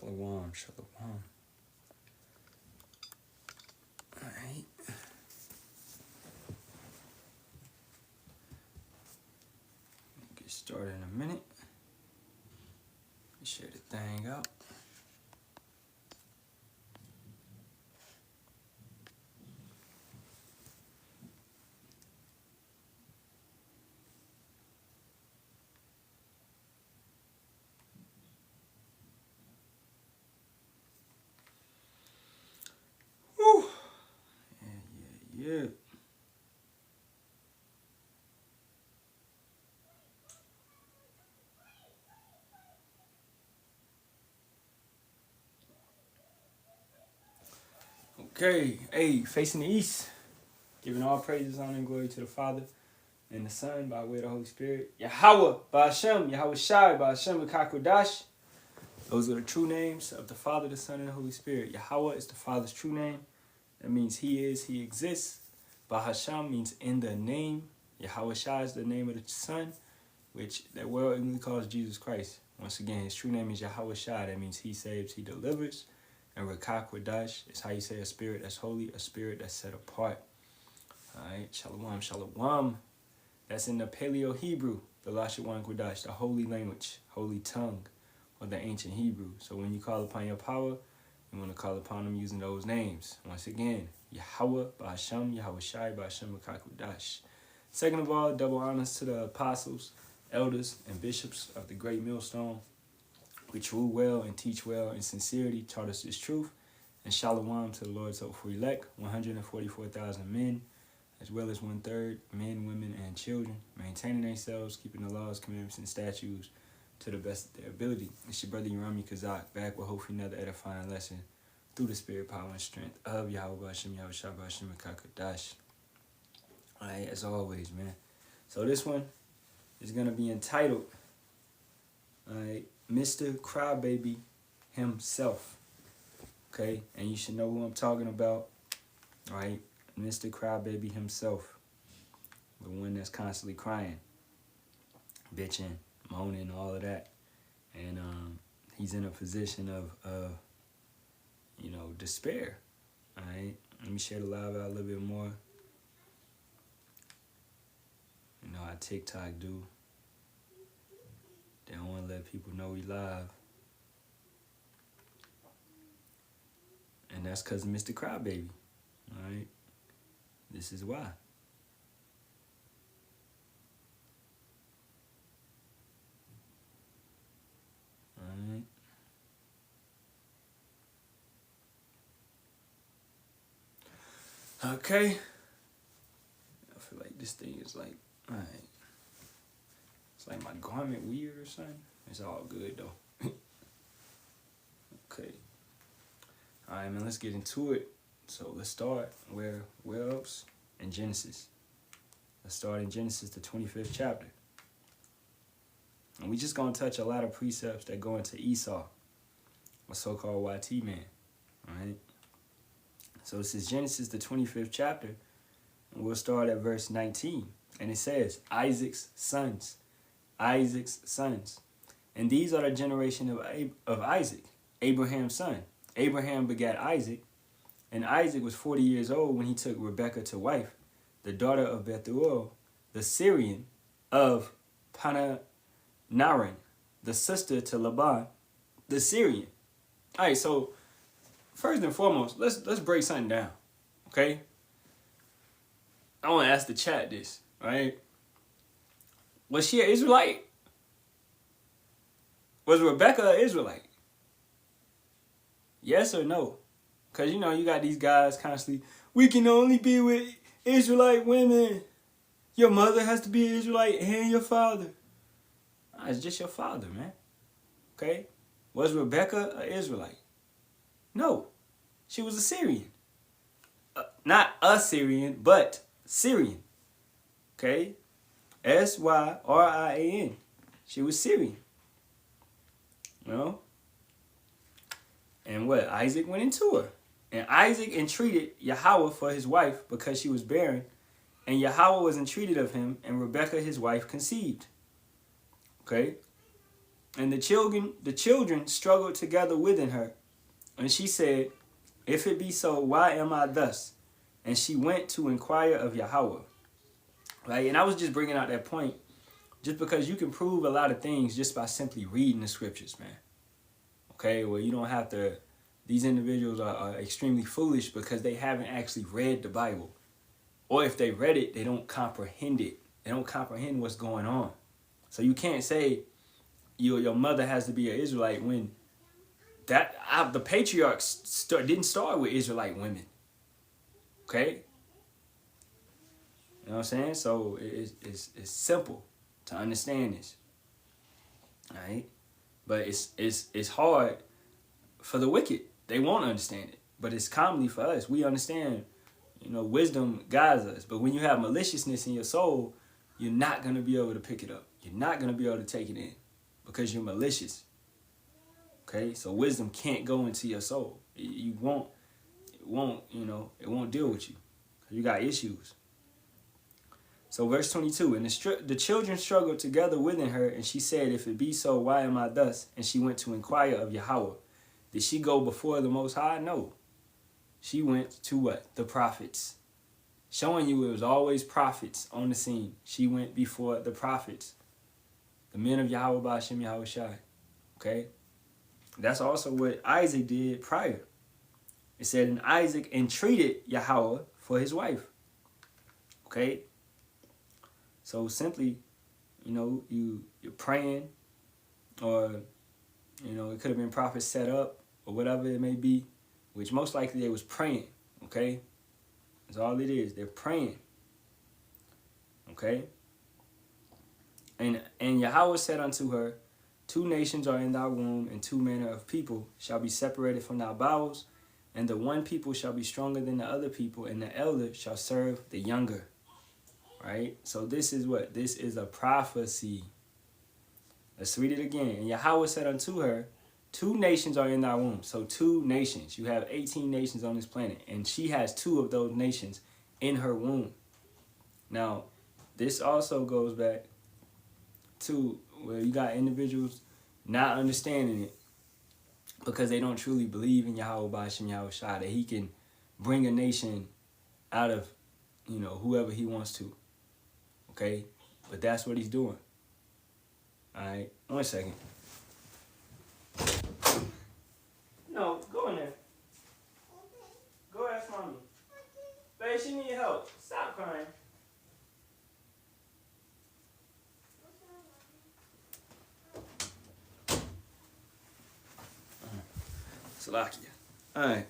Shalawam, shalawam. Alright. Get started in a minute. Share the thing out. Whew. Yeah. Okay, hey, facing the east, giving all praises, honor, and glory to the Father and the Son by way of the Holy Spirit. Yahawah, Bahasham, Yahawashi, Bahasham, Kakodash. Those are the true names of the Father, the Son, and the Holy Spirit. Yahawah is the Father's true name. That means He is, He exists. Bahasham means in the name. Yahawashi is the name of the Son, which that world English calls Jesus Christ. Once again, His true name is Yahawashi. That means He saves, He delivers. And Rakakwadash is how you say a spirit that's holy, a spirit that's set apart. Alright, Shalawam, Shalawam. That's in the Paleo Hebrew, the Lashawan Kodash, the holy language, holy tongue, or the ancient Hebrew. So when you call upon your power, you want to call upon them using those names. Once again, Yahawah, Bahasham, Yahawashi, Bahasham, Rakakwadash. Second of all, double honors to the apostles, elders, and bishops of the great millstone, which rule well and teach well in sincerity, taught us this truth. And Shalawam to the Lord's hopeful elect, 144,000 men, as well as 1/3 men, women, and children, maintaining themselves, keeping the laws, commandments, and statutes to the best of their ability. It's your brother Yerami Kazak, back with hopefully another edifying lesson through the spirit, power, and strength of Yahawah, Bahasham, Yahawashi, Bahasham, Kakadash. Alright, as always, man. So this one is going to be entitled, alright, Mr.Cry Baby himself. Okay, and you should know who I'm talking about. Alright, Mr.Cry Baby himself. The one that's constantly crying, bitching, moaning, all of that. And he's in a position of you know, despair. Alright, let me share the live out a little bit more. You know how TikTok do. They don't want to let people know we live. And that's because of Mr.Cry Baby. Alright? This is why. Alright? Okay. I feel like this thing is like, alright. It's like my garment weird or something. It's all good though. Okay. Alright, man, let's get into it. So let's start where else? In Genesis. Let's start in Genesis, the 25th chapter. And we just gonna touch a lot of precepts that go into Esau, a so-called YT man. Alright. So this is Genesis, the 25th chapter. And we'll start at verse 19. And it says, Isaac's sons. Isaac's sons. And these are the generation of Isaac, Abraham's son. Abraham begat Isaac, and Isaac was 40 years old when he took Rebekah to wife, the daughter of Bethuel, the Syrian of Pananaran, the sister to Laban, the Syrian. All right, so first and foremost, let's break something down, okay? I want to ask the chat this, right? Was she an Israelite? Was Rebekah an Israelite? Yes or no? Because, you know, you got these guys constantly, we can only be with Israelite women. Your mother has to be an Israelite and your father. Nah, it's just your father, man. Okay? Was Rebekah an Israelite? No. She was a Syrian. Not a Syrian, but Syrian. Okay? Syrian. She was Syrian. You know? And what? Isaac went into her. And Isaac entreated Yahawah for his wife because she was barren. And Yahawah was entreated of him, and Rebekah his wife conceived. Okay? And the children struggled together within her. And she said, if it be so, why am I thus? And she went to inquire of Yahawah. Right? And I was just bringing out that point just because you can prove a lot of things just by simply reading the scriptures, man. Okay? Well, you don't have to. These individuals are extremely foolish because they haven't actually read the Bible. Or if they read it, they don't comprehend it. They don't comprehend what's going on. So you can't say your mother has to be an Israelite when the patriarchs didn't start with Israelite women. Okay? You know what I'm saying? So it's simple to understand this. All right? But it's hard for the wicked. They won't understand it. But it's commonly for us. We understand, wisdom guides us. But when you have maliciousness in your soul, you're not going to be able to pick it up. You're not going to be able to take it in because you're malicious. Okay? So wisdom can't go into your soul. It won't deal with you. You got issues. So verse 22, and the children struggled together within her, and she said, if it be so, why am I thus? And she went to inquire of Yahawah. Did she go before the Most High? No. She went to what? The prophets. Showing you it was always prophets on the scene. She went before the prophets. The men of Yahawah, Bahasham, Yahawashi. Okay? That's also what Isaac did prior. It said, and Isaac entreated Yahawah for his wife. Okay? So simply, you're praying, or, it could have been prophets set up, or whatever it may be, which most likely they was praying, okay? That's all it is. They're praying, okay? And Yahawah said unto her, 2 nations are in thy womb, and 2 manner of people shall be separated from thy bowels, and the one people shall be stronger than the other people, and the elder shall serve the younger. Right? So this is what? This is a prophecy. Let's read it again. And Yahawah said unto her, 2 nations are in thy womb. So 2 nations. You have 18 nations on this planet. And she has 2 of those nations in her womb. Now, this also goes back to where you got individuals not understanding it because they don't truly believe in Yahawah, Bahasham, Yahawashi, that he can bring a nation out of, whoever he wants to. Okay? But that's what he's doing. Alright? 1 second. No, go in there. Go ask mommy. Babe, she need help. Stop crying. Salakia. Alright.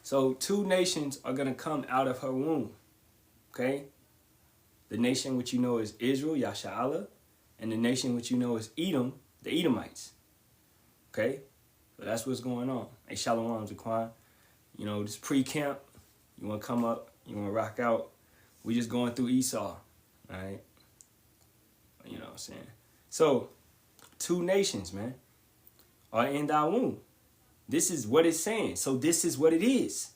So 2 nations are going to come out of her womb. Okay? The nation which is Israel, Yasharahla, and the nation which is Edom, the Edomites. Okay? So that's what's going on. Hey, Shalawam, Zaquan. This pre-camp, you want to come up, you want to rock out. We just going through Esau. Alright? You know what I'm saying? So, 2 nations, man, are in thy womb. This is what it's saying. So this is what it is.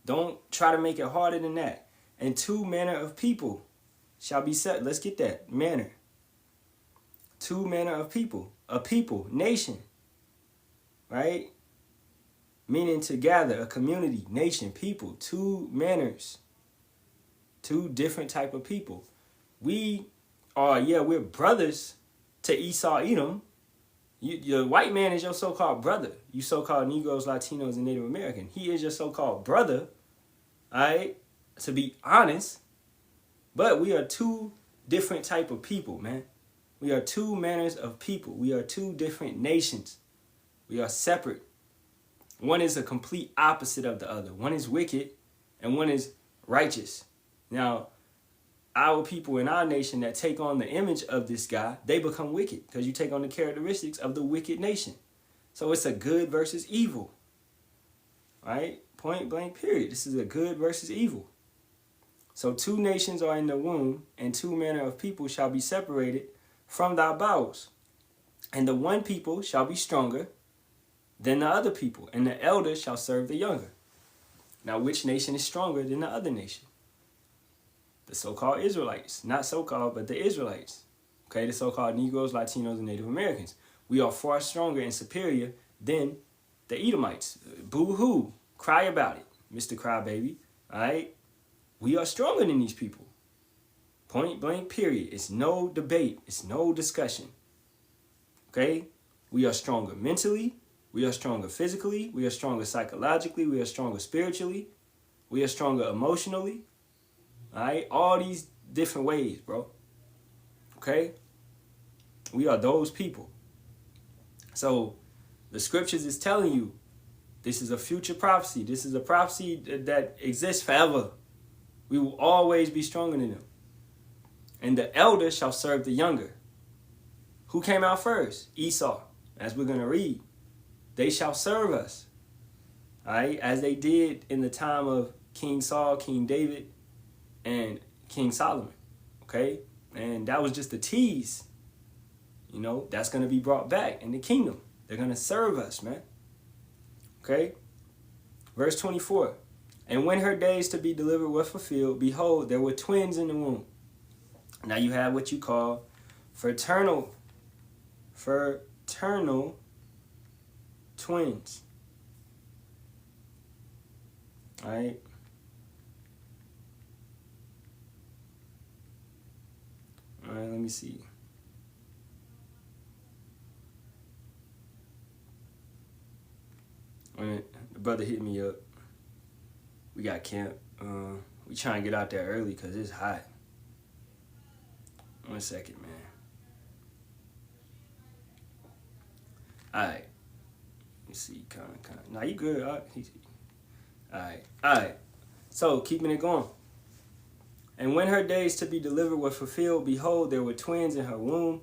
Don't try to make it harder than that. And 2 manner of people shall be set. Let's get that. Manner. 2 manner of people. A people. Nation. Right? Meaning to gather. A community. Nation. People. 2 manners. 2 different type of people. We're brothers to Esau, Edom. The white man is your so-called brother. You so-called Negroes, Latinos, and Native American. He is your so-called brother. All right? To be honest. But we are 2 different type of people, man. We are 2 manners of people. We are 2 different nations. We are separate. One is a complete opposite of the other. One is wicked and one is righteous. Now, our people in our nation that take on the image of this guy, they become wicked because you take on the characteristics of the wicked nation. So it's a good versus evil. Right? Point blank period. This is a good versus evil. So 2 nations are in the womb, and 2 manner of people shall be separated from thy bowels. And the one people shall be stronger than the other people, and the elder shall serve the younger. Now, which nation is stronger than the other nation? The so-called Israelites. Not so-called, but the Israelites. Okay, the so-called Negroes, Latinos, and Native Americans. We are far stronger and superior than the Edomites. Boo-hoo. Cry about it, Mr.Cry Baby. All right? We are stronger than these people. Point blank, period. It's no debate. It's no discussion. Okay? We are stronger mentally. We are stronger physically. We are stronger psychologically. We are stronger spiritually. We are stronger emotionally. All right? All these different ways, bro. Okay? We are those people. So the scriptures is telling you this is a future prophecy. This is a prophecy that exists forever. We will always be stronger than them. And the elder shall serve the younger. Who came out first? Esau. As we're going to read. They shall serve us. All right? As they did in the time of King Saul, King David, and King Solomon. Okay? And that was just a tease. You know, that's going to be brought back in the kingdom. They're going to serve us, man. Okay? Verse 24. And when her days to be delivered were fulfilled, behold, there were twins in the womb. Now you have what you call fraternal twins. All right? All right, let me see. When the brother hit me up, we got camp. We trying to get out there early because it's hot. 1 second, man. All right. Let me see. Kind. Nah, you good. All right. So, keeping it going. And when her days to be delivered were fulfilled, behold, there were twins in her womb.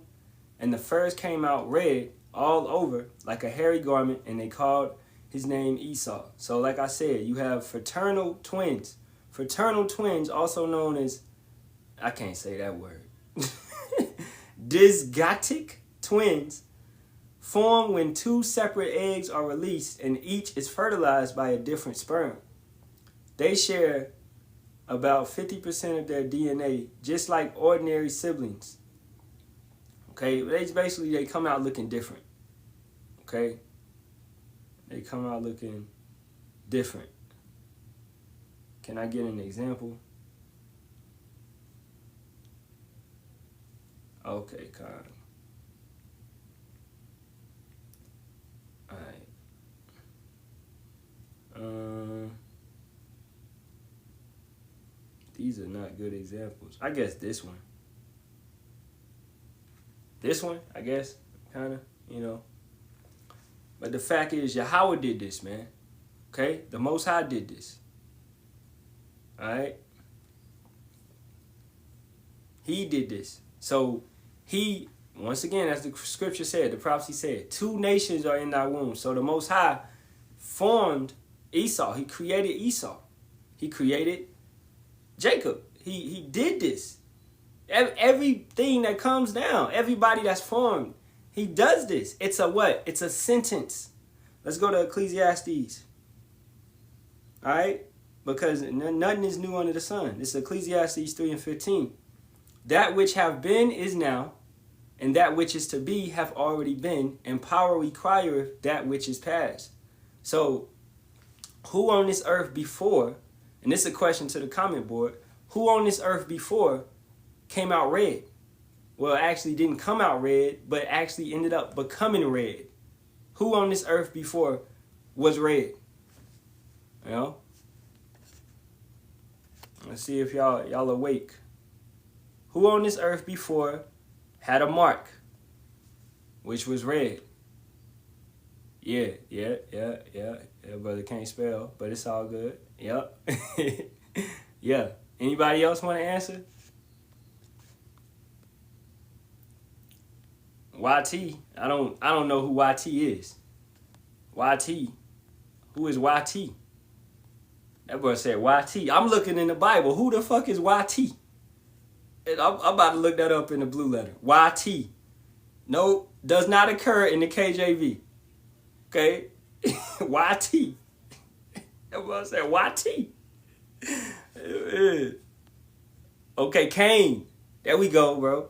And the first came out red all over like a hairy garment, and they called his name Esau. So like I said, you have fraternal twins. Fraternal twins, also known as, I can't say that word. Dysgotic twins form when two separate eggs are released and each is fertilized by a different sperm. They share about 50% of their DNA, just like ordinary siblings. Okay, they come out looking different. Okay, they come out looking different. Can I get an example? Okay, kind. All right. These are not good examples. I guess this one. This one, I guess, kind of, you know. But the fact is, Yahawah did this, man. Okay? The Most High did this. All right? He did this. So, he, once again, as the scripture said, the prophecy said, 2 nations are in thy womb. So, the Most High formed Esau. He created Esau. He created Jacob. He did this. Everything that comes down, everybody that's formed, he does this. It's a what? It's a sentence. Let's go to Ecclesiastes. All right? Because nothing is new under the sun. This is Ecclesiastes 3:15. That which have been is now, and that which is to be have already been, and power requireth that which is past. So, who on this earth before, and this is a question to the comment board, who on this earth before came out red? Well, actually didn't come out red, but actually ended up becoming red. Who on this earth before was red? You know? Let's see if y'all awake. Who on this earth before had a mark, which was red? Yeah, brother can't spell, but it's all good. Yep. Yeah. Anybody else want to answer? YT. I don't know who YT is. YT. Who is YT? That boy said YT. I'm looking in the Bible. Who the fuck is YT? And I'm about to look that up in the blue letter. YT. No, does not occur in the KJV. Okay? YT. That boy said YT. Okay, Cain. There we go, bro.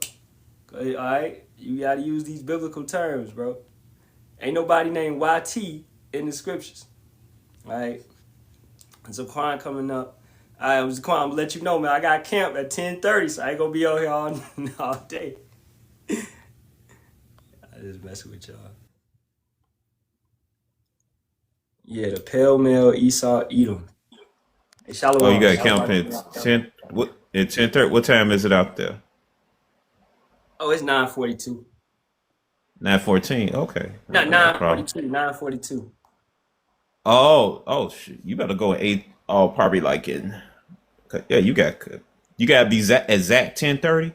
All right, you gotta use these biblical terms, bro. Ain't nobody named YT in the scriptures. All right, Zaquan coming up. I was Zaquan. I'm gonna let you know, man. I got camp at 10:30, so I ain't gonna be out here all day. I just messing with y'all. Yeah, the pale male Esau Edom. Hey, Oh, you Shalawam. got count at 10. What at 10:30? What time is it out there? Oh, it's 9:42. 9:14. Okay, Not no problem. 9:42. 9:42. Oh, shit. You better go at 8. Oh, probably like in. Okay, yeah, you got to be exact 10:30.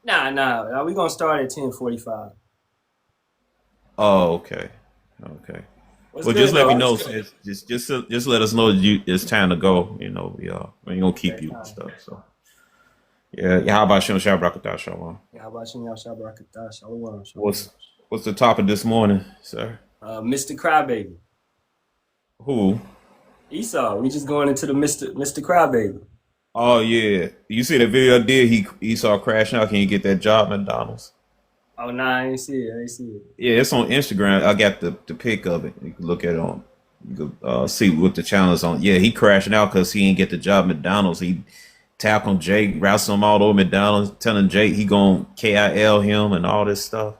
Nah. We gonna start at 10:45. Oh, okay, okay. What's Well, just good let me though? know. Sis. Just let us know it's time to go. We ain't gonna keep Okay, you and fine. stuff. So yeah, Yahawashi Shalawam. Yahawashi Yasharahla. Shalawam. What's what's the topic this morning, sir? Mr.Cry Baby. Who? Esau. We just going into the Mr.Cry Baby. Oh yeah, you see the video I did? He saw crashing out. Can you get that job at McDonald's? Oh nah, I ain't see it. I ain't see it. Yeah, it's on Instagram. I got the pic of it. You can look at it on. You can see what the channel is on. Yeah, he crashing out because he didn't get the job at McDonald's. He tapped on Jake, wrestled him all over McDonald's, telling Jake he gonna KIL him and all this stuff.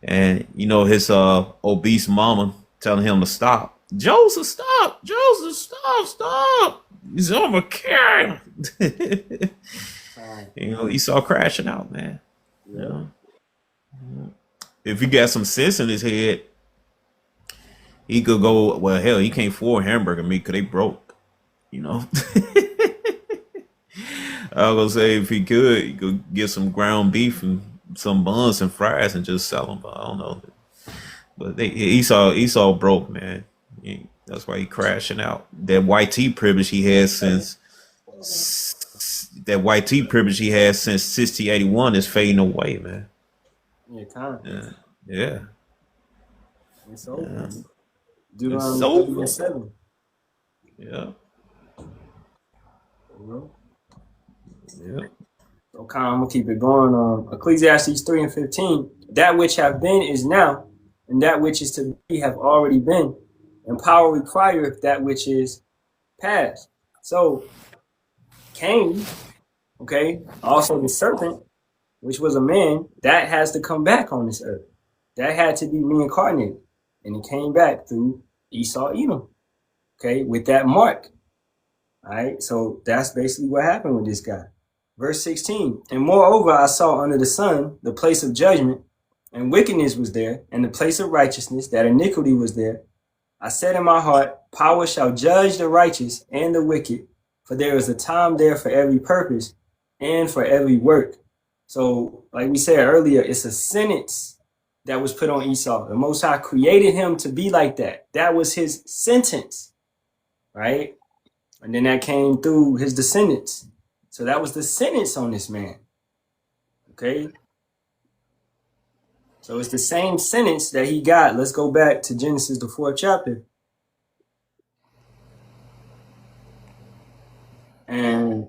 And his obese mama telling him to stop. Joseph, stop! Joseph, stop! He's overcarrying. Fine. He saw crashing out, man. You Yep. know? If he got some sense in his head, he could go. Well, hell, he can't afford hamburger meat because they broke. You know. I was gonna say if he could get some ground beef and some buns and fries and just sell them. But I don't know. But Esau broke, man. That's why he crashing out. That white tea privilege he had since 6081 is fading away, man. Yeah, kind. Yeah, yeah. It's over. Yeah. It's Deuteronomy 30 over. and 7. Yeah, You know? yeah. Okay, I'm gonna keep it going. Ecclesiastes 3 and 15. That which have been is now, and that which is to be have already been, and power requireth that which is past. So Cain, okay, also the serpent, which was a man, that has to come back on this earth. That had to be reincarnated. And it came back through Esau Edom, okay, with that mark. All right, so that's basically what happened with this guy. Verse 16, and moreover, I saw under the sun the place of judgment, and wickedness was there, and the place of righteousness, that iniquity was there. I said in my heart, power shall judge the righteous and the wicked, for there is a time there for every purpose and for every work. So, like we said earlier, it's a sentence that was put on Esau. The Most High created him to be like that. That was his sentence, right? And then that came through his descendants. So that was the sentence on this man, okay? So it's the same sentence that he got. Let's go back to Genesis, the 4th chapter. And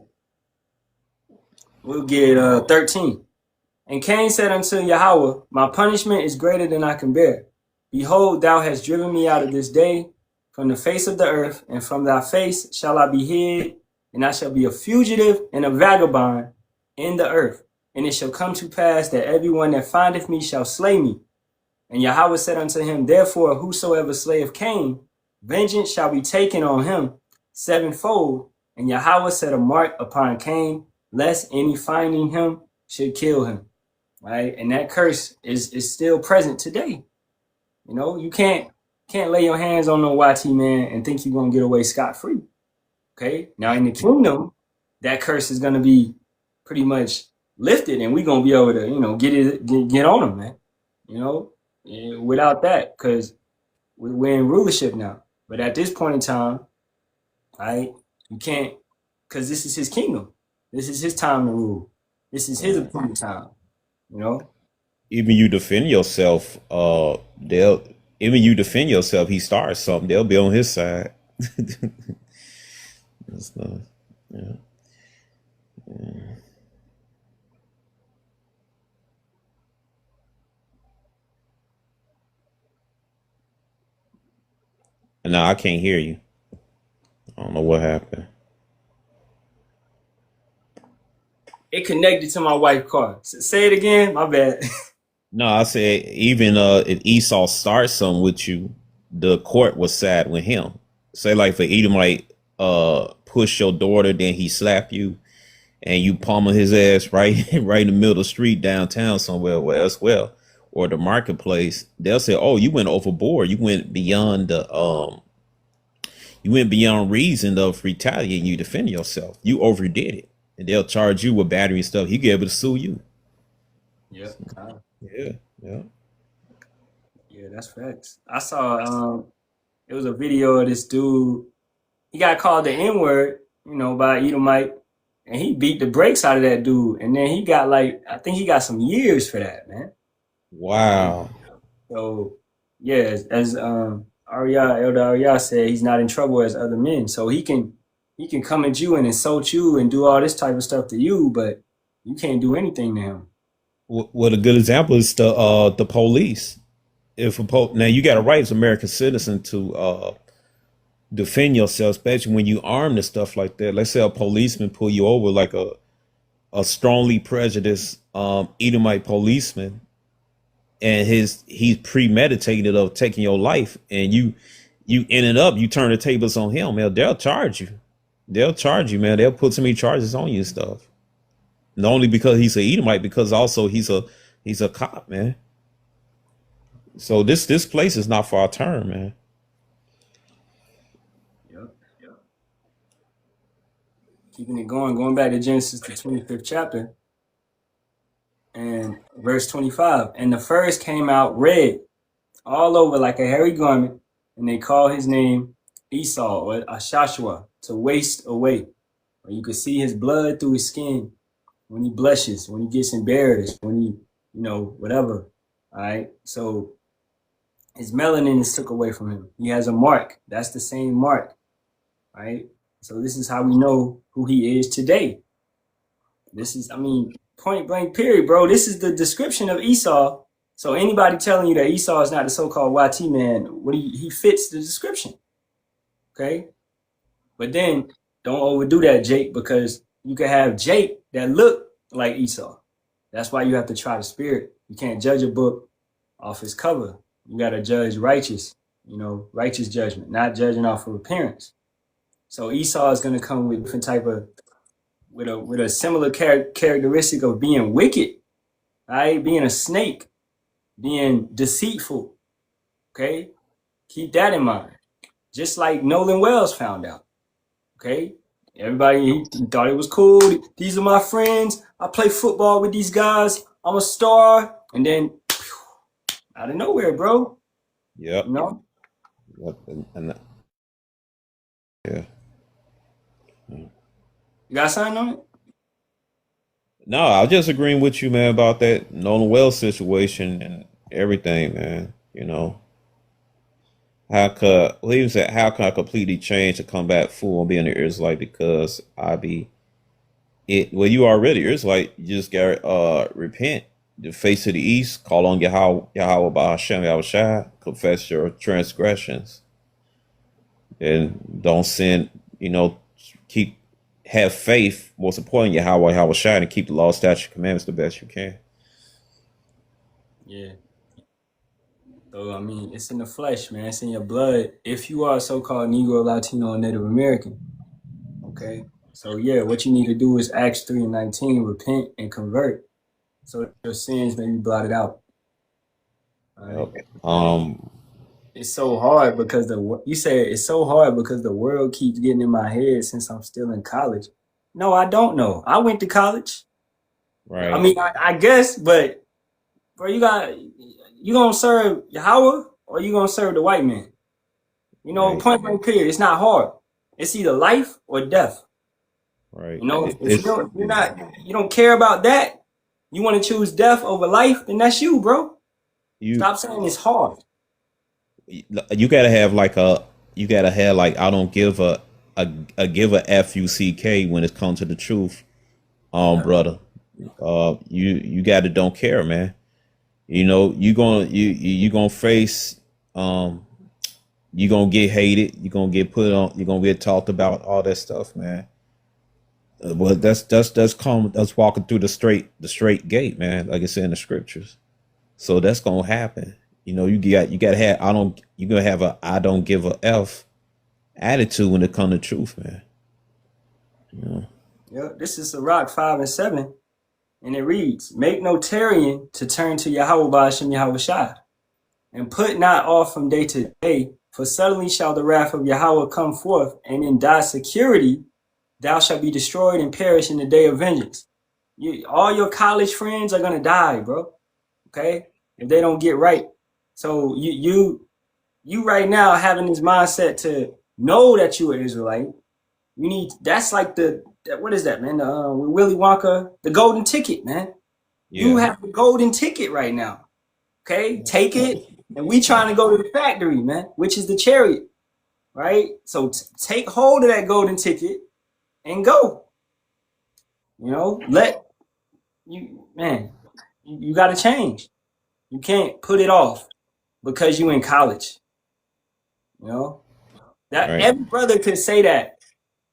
we'll get 13. And Cain said unto Yahawah, my punishment is greater than I can bear. Behold, thou hast driven me out of this day from the face of the earth, and from thy face shall I be hid, and I shall be a fugitive and a vagabond in the earth. And it shall come to pass that everyone that findeth me shall slay me. And Yahawah said unto him, therefore, whosoever slayeth Cain, vengeance shall be taken on him sevenfold. And Yahawah set a mark upon Cain, lest any finding him should kill him. Right? And that curse is still present today. You know, you can't lay your hands on no YT man and think you're gonna get away scot-free. Okay. Now in the kingdom, that curse is gonna be pretty much lifted, and we're gonna be able to, get on them, man. Without that, because we're in rulership now. But at this point in time, right, you can't, because this is his kingdom. This is his time to rule. This is his appointed time. Even you defend yourself, he starts something, they'll be on his side. That's not, yeah. Yeah. No, I can't hear you. I don't know what happened. It connected to my wife's car. Say it again. My bad. No, I said even if Esau starts something with you, the court was side with him. Say like for Edomite push your daughter, then he slap you and you pummel his ass right right in the middle of the street downtown somewhere as well. Or the marketplace, they'll say, oh, you went overboard. You went beyond reason of retaliating. You defend yourself. You overdid it. And they'll charge you with battery and stuff. He be able to sue you. Yep. Yeah, yeah. Yeah, that's facts. I saw it was a video of this dude. He got called the N word, by Edomite, and he beat the brakes out of that dude. And then he got I think he got some years for that, man. Wow. So yeah, as Elder Arya said, he's not in trouble as other men. So he can come at you and insult you and do all this type of stuff to you, but you can't do anything to him. Well, a good example is the police. If now you got a right as an American citizen to defend yourself, especially when you armed and stuff like that. Let's say a policeman pull you over, like a strongly prejudiced Edomite policeman, and he's premeditated of taking your life, and you ended up you turn the tables on him, man. They'll charge you. They'll charge you, man. They'll put so many charges on you and stuff. Not only because he's an Edomite, because also he's a cop, man. So this place is not for our turn, man. Yep. Keeping it going back to Genesis, the 25th chapter, and verse 25. And the first came out red, all over like a hairy garment, and they call his name Esau or Ashashua, to waste away. Or you could see his blood through his skin when he blushes, when he gets embarrassed, when he, whatever. All right. So his melanin is took away from him. He has a mark. That's the same mark. Right. So this is how we know who he is today. This is, point blank period, bro. This is the description of Esau. So anybody telling you that Esau is not the so-called YT man, he fits the description. Okay. But then don't overdo that, Jake, because you can have Jake that look like Esau. That's why you have to try the spirit. You can't judge a book off its cover. You got to judge righteous judgment, not judging off of appearance. So Esau is going to come with different type of, with a similar characteristic of being wicked, right? Being a snake, being deceitful. Okay, keep that in mind. Just like Nolan Wells found out. Okay, everybody he thought it was cool. These are my friends. I play football with these guys. I'm a star, and then out of nowhere, bro. Yep. Yep. Yeah. You got something on it? No, I was just agreeing with you, man, about that Nolan Wells situation and everything, man. How can I completely change to come back full and being an Israelite because you already Israelite, you just gotta repent, the face to the east, call on Yahawah Bahasham, Yahawashi, confess your transgressions, and don't sin, have faith, most importantly, Yahawashi, and keep the law, statute, commandments the best you can. Yeah. So, it's in the flesh, man. It's in your blood. If you are a so-called Negro, Latino, or Native American, okay? So, yeah, what you need to do is Acts 3:19, repent and convert so your sins may be blotted out. All right? It's so hard because it's so hard because the world keeps getting in my head since I'm still in college. No, I don't know. I went to college. Right. I guess, but, bro, you gonna serve Yahawah or you gonna serve the white man? Right. Point blank period. It's not hard. It's either life or death. Right. If you don't care about that, you want to choose death over life, then that's you, bro. Stop saying it's hard. You gotta have I don't give a fuck when it comes to the truth, brother. You gotta don't care, man. You gonna face you're gonna get hated, you're gonna get put on, you're gonna get talked about, all that stuff, man. Well, that's walking through the straight gate, man, like it's in the scriptures. So that's gonna happen. You gotta have you gonna have a I don't give a F attitude when it comes to truth, man. You know. Yeah, this is Barak 5 and 7, and it reads, "Make no tarrying to turn to Yahawah Bahasham Yahawashi, and put not off from day to day, for suddenly shall the wrath of Yahawah come forth, and in thy security thou shalt be destroyed and perish in the day of vengeance." All your college friends are gonna die, bro. Okay, if they don't get right. So you right now having this mindset to know that you are Israelite. That's like what is that, man? With Willy Wonka, the golden ticket, man. You Yeah. have the golden ticket right now. Okay, take it, and we trying to go to the factory, man, which is the chariot, right? So take hold of that golden ticket and go. Let man, you got to change. You can't put it off because you in college. That Right. every brother could say that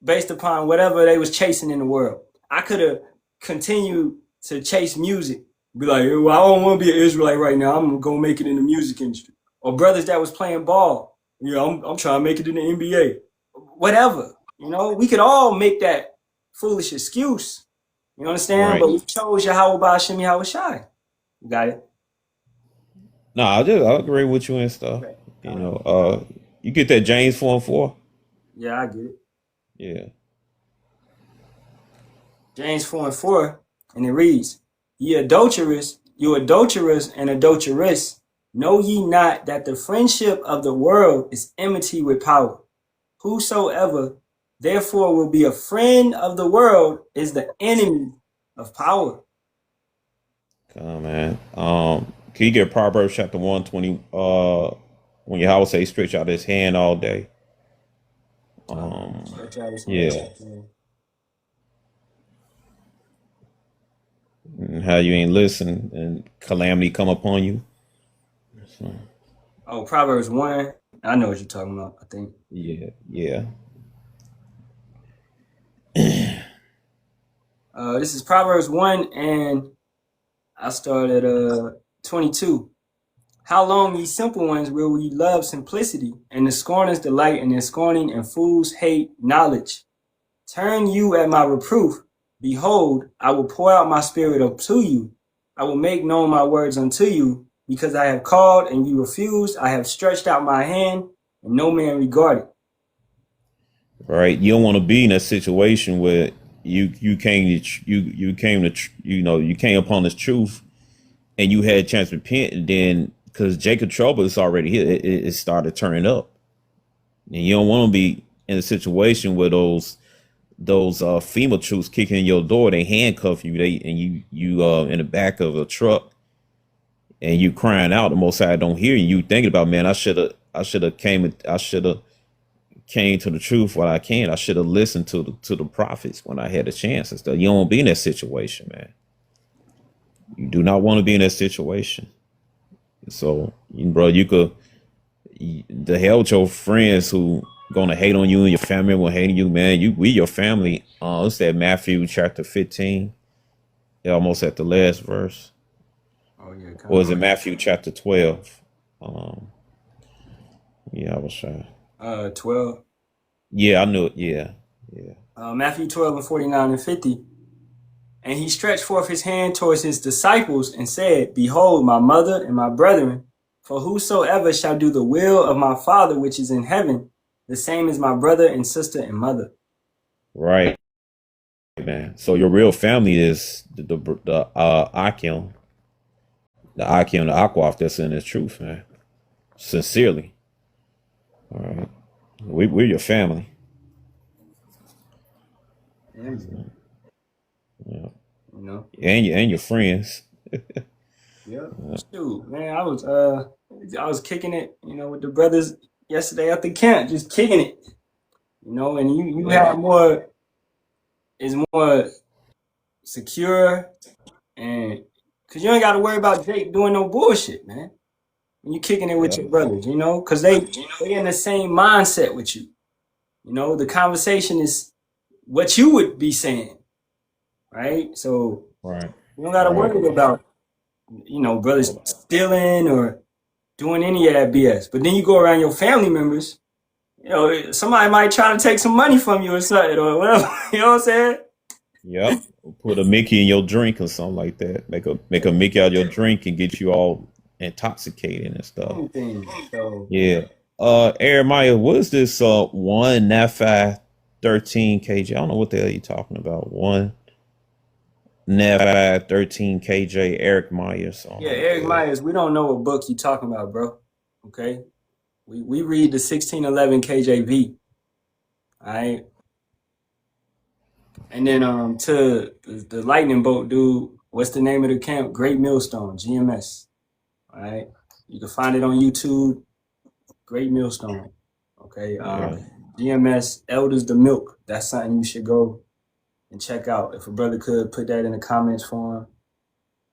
based upon whatever they was chasing in the world. I could have continued to chase music, be like, well, I don't want to be an Israelite right now. I'm gonna make it in the music industry. Or brothers that was playing ball, I'm trying to make it in the NBA. Whatever, we could all make that foolish excuse. You understand? Right. But we chose Yahawah Bahasham Yahawashi. You got it? No, I agree with you and stuff. Okay. You get that James 4:4? Yeah, I get it. Yeah. James 4 and 4, and it reads, you adulterers and adulteress, know ye not that the friendship of the world is enmity with power? Whosoever therefore will be a friend of the world is the enemy of power. Come on, man. Can you get Proverbs chapter 120? When Yahweh say stretch out his hand all day. Yeah. And how you ain't listen and calamity come upon you. So, Oh, Proverbs 1. I know what you're talking about, I think. yeah, yeah. This is Proverbs 1, and I started 22. How long, ye simple ones, will ye love simplicity, and the scorners delight in their scorning, and fools hate knowledge? Turn you at my reproof. Behold, I will pour out my spirit unto you. I will make known my words unto you, because I have called and you refused. I have stretched out my hand, and no man regarded. Right. You don't want to be in a situation where you came you came upon this truth and you had a chance to repent, and then because Jacob trouble is already here, it started turning up, and you don't want to be in a situation where those female troops kicking in your door, they handcuff you, and you in the back of a truck, and you crying out, the Most High don't hear you. You thinking about, man, I should have came to the truth while I can. I should have listened to the prophets when I had a chance and stuff. You don't want to be in that situation, man. You do not want to be in that situation. So, bro, the hell with your friends who gonna hate on you, and your family will hate you, man. We your family. It's that Matthew chapter 15. They're almost at the last verse. Oh yeah. Or is it Matthew chapter 12? Yeah, I was trying. 12. Yeah, I knew it. Yeah. Matthew 12 and 49 and 50. And he stretched forth his hand towards his disciples and said, behold, my mother and my brethren, for whosoever shall do the will of my Father which is in heaven, the same is my brother and sister and mother. Right, man. So your real family is the Akim, the Aquaf that's in the truth, man. Sincerely. All right. We're your family. Yeah. And your friends. Yeah. Shoot, man, I was kicking it, with the brothers yesterday at the camp, just kicking it. And you have more secure, and because you ain't got to worry about Jake doing no bullshit, man. when you kicking it with Yeah. your brothers, you know, because they in the same mindset with you. You know, the conversation is what you would be saying, right? So Right. you don't gotta Right. worry about, you know, brothers stealing or doing any of that BS. But then you go around your family members, you know, somebody might try to take some money from you or something or whatever. You know what I'm saying? Yep. Put a Mickey in your drink or something like that. Make a Mickey out of your drink and get you all intoxicated and stuff. Anything. So Yeah. Jeremiah, what is this one Nephi 13 kj? I don't know what the hell you talking about. One Nephi 13 kj Eric Myers song yeah, like Eric that. Myers, we don't know what book you talking about, bro. Okay. We read the 1611 KJV. All right. And then to the lightning bolt dude, what's the name of the camp? Great Millstone, GMS. All right. You can find it on YouTube. Great Millstone. Okay. Yeah. GMS Elders the Milk. That's something you should go and check out. If a brother could put that in the comments for him.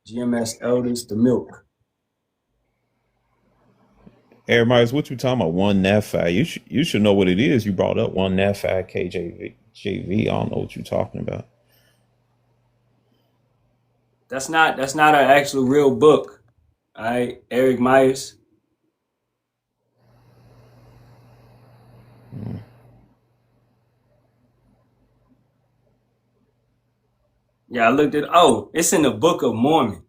GMS Elders the Milk. Eric Myers, what you talking about? One Nephi. You should know what it is. You brought up one Nephi KJV. JV. I don't know what you're talking about. That's not an actual real book. All right. Eric Myers. Yeah, I looked at. Oh, it's in the Book of Mormon.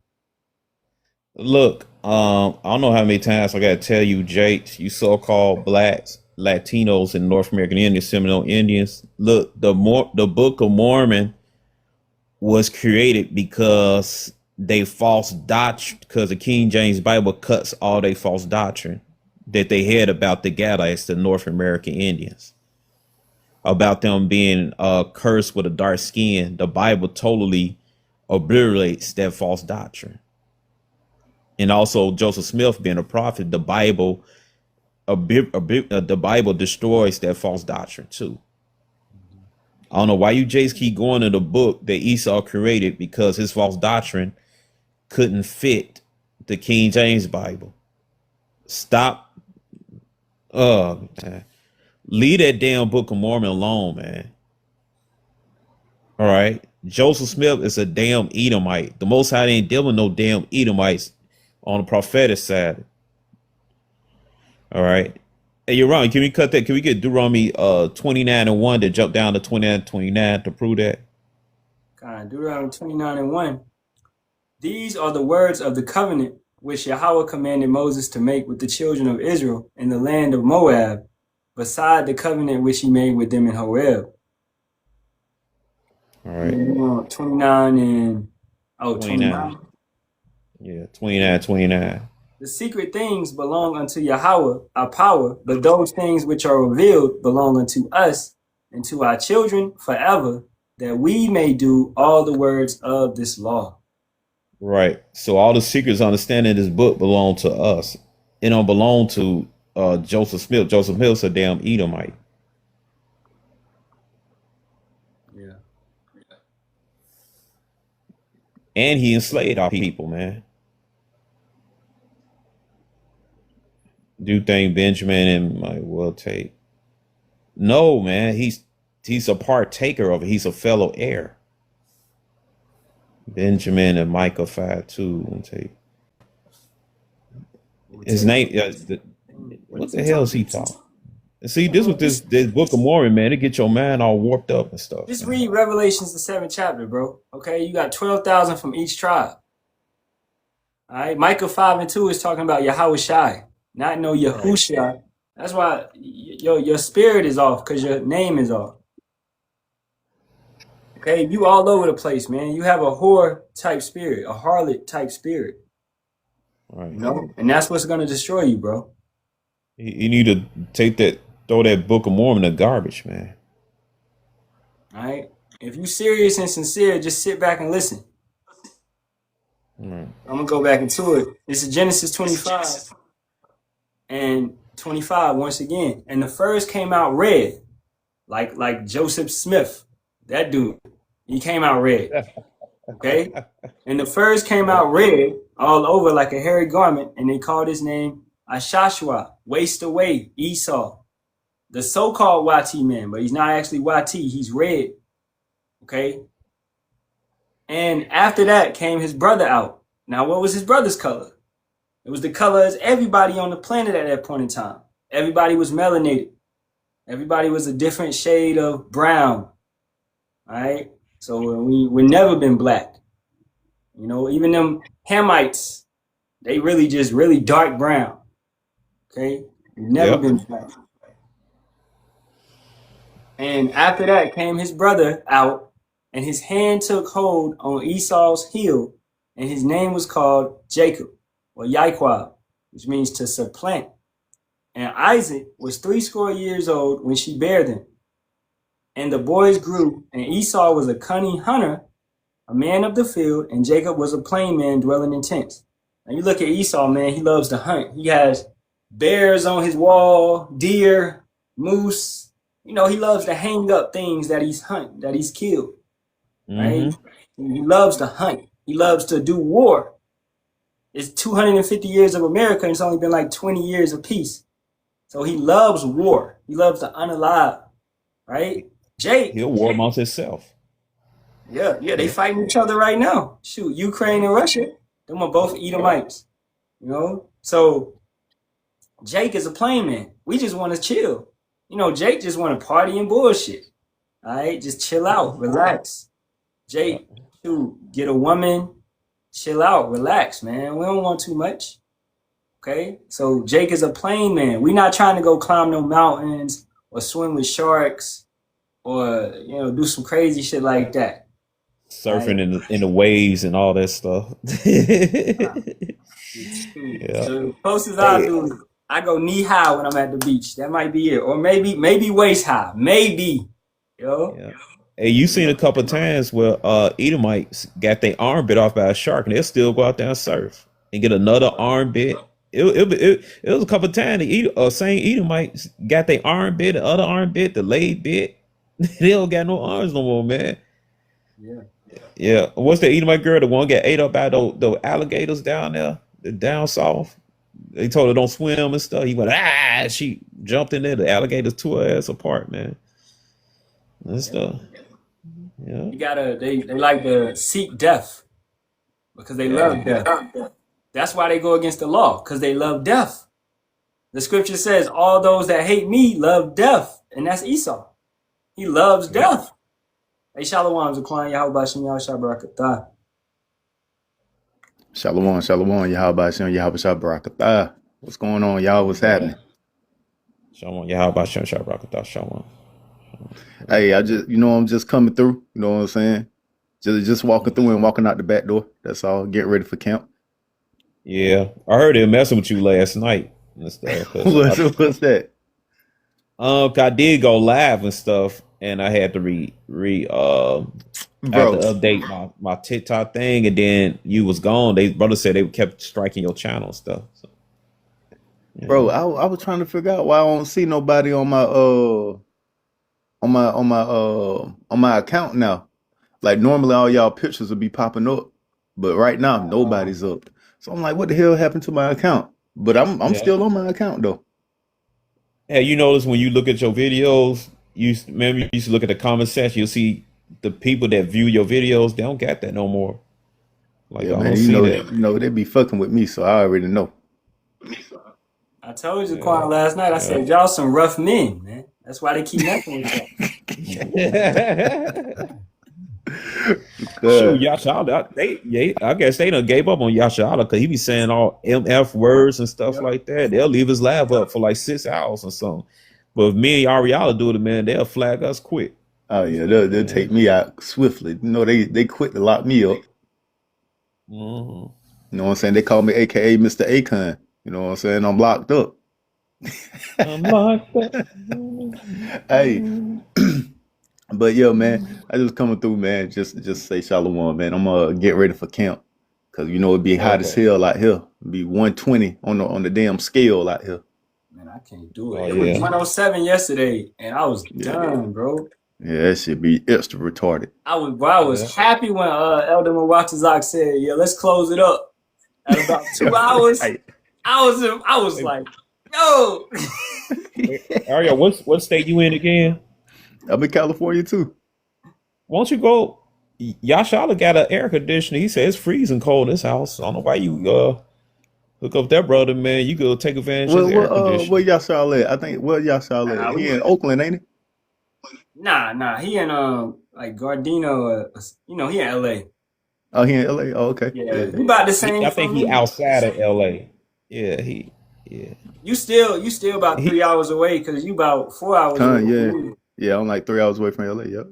Look, I don't know how many times I gotta tell you, Jake, you so-called blacks, Latinos, and North American Indians, Seminole Indians. Look, the Book of Mormon was created because they false doctrine, because the King James Bible cuts all they false doctrine that they had about the Gadites, the North American Indians, about them being cursed with a dark skin. The Bible totally obliterates that false doctrine. And also Joseph Smith being a prophet, the Bible the Bible destroys that false doctrine too. I don't know why you Jays keep going to the book that Esau created, because his false doctrine couldn't fit the King James Bible. Stop. Man. Leave that damn Book of Mormon alone, man. All right. Joseph Smith is a damn Edomite. The Most High ain't dealing with no damn Edomites on the prophetic side. All right. Hey, you're wrong. Can we cut that? Can we get Deuteronomy 29:1 to jump down to 29:29 to prove that? God, Deuteronomy 29:1. These are the words of the covenant which Yahawah commanded Moses to make with the children of Israel in the land of Moab, beside the covenant which he made with them in Horeb. All right. 29 and 29. 29. Yeah, 29:29. The secret things belong unto Yahawah, our power, but those things which are revealed belong unto us and to our children forever, that we may do all the words of this law. Right. So all the secrets understanding this book belong to us. It don't belong to Joseph Smith. Joseph Smith's a damn Edomite. Yeah. And he enslaved our people, man. Do you think Benjamin and might well take? No, man. He's a partaker of it. He's a fellow heir. Benjamin and Micah 5:2 will take. His name. What the hell is he talking? See, this was this Book of Mormon, man. It get your mind all warped up and stuff. Just man. read Revelations, the 7th chapter, bro. Okay, you got 12,000 from each tribe. All right, Micah 5:2 is talking about Yahawashi, not no Yahusha. That's why your spirit is off, because your name is off. Okay, you all over the place, man. You have a whore type spirit, a harlot type spirit. Right. You know, and that's what's gonna destroy you, bro. You need to throw that Book of Mormon in the garbage, man. All right. If you serious and sincere, just sit back and listen. Right. I'm gonna go back into it. This is Genesis 25 and 25 once again. And the first came out red, like Joseph Smith, that dude. He came out red. Okay. And the first came out red all over like a hairy garment, and they called his name Ashashua, waste away, Esau, the so-called YT man, but he's not actually YT, he's red. Okay. And after that came his brother out. Now, what was his brother's color? It was the color as everybody on the planet at that point in time. Everybody was melanated. Everybody was a different shade of brown. All right. So we've never been black. You know, even them Hamites, they really just really dark brown. Okay. We've never been black. And after that came his brother out, and his hand took hold on Esau's heel, and his name was called Jacob, or Yahawah, which means to supplant. And Isaac was 80 years old when she bare them. And the boys grew, and Esau was a cunning hunter, a man of the field, and Jacob was a plain man dwelling in tents. Now you look at Esau, man, he loves to hunt. He has bears on his wall, deer, moose. You know, he loves to hang up things that he's hunting, that he's killed. Right? He loves to hunt. He loves to do war. It's 250 years of America, and it's only been like 20 years of peace. So he loves war. He loves to unalive. Right? Jake. He'll war amongst himself. Yeah, they fighting each other right now. Shoot, Ukraine and Russia, them are both Edomites. You know? So Jake is a plain man. We just want to chill. You know, Jake just want to party and bullshit. All right? Just chill out, relax. Jake, shoot, get a woman, chill out, relax, man. We don't want too much. Okay? So Jake is a plain man. We're not trying to go climb no mountains or swim with sharks or, you know, do some crazy shit like that. Surfing in the waves and all that stuff. So the closest I do, I go knee high when I'm at the beach. That might be it. Or maybe waist high. Maybe. Yo. Yeah. Hey, you seen a couple of times where Edomites got their arm bit off by a shark, and they'll still go out there and surf and get another arm bit. It was a couple of times the same Edomites got their arm bit, the other arm bit, the leg bit. They don't got no arms no more, man. Yeah. What's the Edomite girl? The one got ate up by those alligators down there, down south. They told her don't swim and stuff. He went, she jumped in there. The alligators tore her ass apart, man. And stuff. Yeah. You gotta, they like to seek death because they love death. That's why they go against the law, because they love death. The scripture says, all those that hate me love death. And that's Esau. He loves death. Hey, Shalawam, Zakwan, Yahawah, Bahasham, Yahawah, Barak. Shalawam, Yahawah, Yahawah, Barak. What's going on, y'all? What's happening? Shalom, Yahawah, Barak, Shalom. Hey, I'm just coming through. You know what I'm saying? Just walking through and walking out the back door. That's all. Getting ready for camp. Yeah, I heard they messing with you last night and stuff. What's that? I did go live and stuff, and I had to update my TikTok thing, and then you was gone. Brother said they kept striking your channel and stuff. So, yeah. Bro, I was trying to figure out why I don't see nobody on my account now. Like normally all y'all pictures would be popping up, but right now nobody's up. So I'm like, what the hell happened to my account? But I'm still on my account though. Yeah, you notice when you look at your videos, you used to look at the comment section, you'll see the people that view your videos, they don't got that no more. Like, yeah, man, they be fucking with me, so I already know. I told you, Quan, last night, I said, y'all some rough men, man. That's why they keep messing with y'all. Shoot, Yasharahla, I guess they done gave up on Yasharahla because he be saying all MF words and stuff like that. They'll leave his live up for like 6 hours or something. But if me and Ariala do it, man, they'll flag us quick. Oh yeah, they'll take me out swiftly. You know, they quit to lock me up. Mm-hmm. You know what I'm saying? They call me AKA Mr. Akon. You know what I'm saying? I'm locked up. I'm locked up. Hey. But yeah, man, I just coming through, man. Just say Shalawam, man. I'm gonna get ready for camp, cause you know it'd be hot as hell out here. It'd be 120 on the damn scale out here. Man, I can't do it. It was 107 yesterday, and I was done, bro. Yeah, that should be extra retarded. I was happy when Elder Mwatazak said, "Yeah, let's close it up." At about 2 hours, I was like, yo. Ariel, what state you in again? I'm in California too. Won't you go? Yasharahla got an air conditioner. He said it's freezing cold in his house. I don't know why you hook up that brother, man. You go take advantage of the air Where conditioner. Yasharahla at? I think where Yasharahla at? He in Oakland, ain't he? Nah. He in like Gardena, he in LA. Oh, he in LA. Oh, okay. Yeah, Yeah. we about the same I think from he me. outside of LA. Yeah, yeah. You still about He 3 hours away because you about 4 hours away Yeah. from me. Yeah, I'm like 3 hours away from LA. Yep.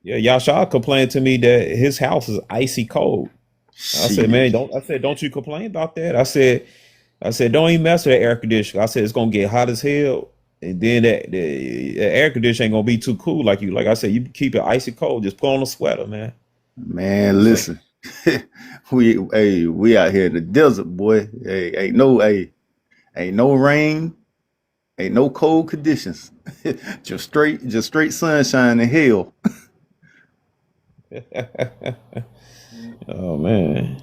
Yeah, Yasha complained to me that his house is icy cold. I said, Shit. man, don't you complain about that? I said, don't even mess with the air conditioner. I said it's gonna get hot as hell, and then the air conditioner ain't gonna be too cool like you. Like I said, you keep it icy cold. Just put on a sweater, man. Man, listen. we out here in the desert, boy. Ain't no rain, ain't no cold conditions. just straight sunshine and hell. Oh man,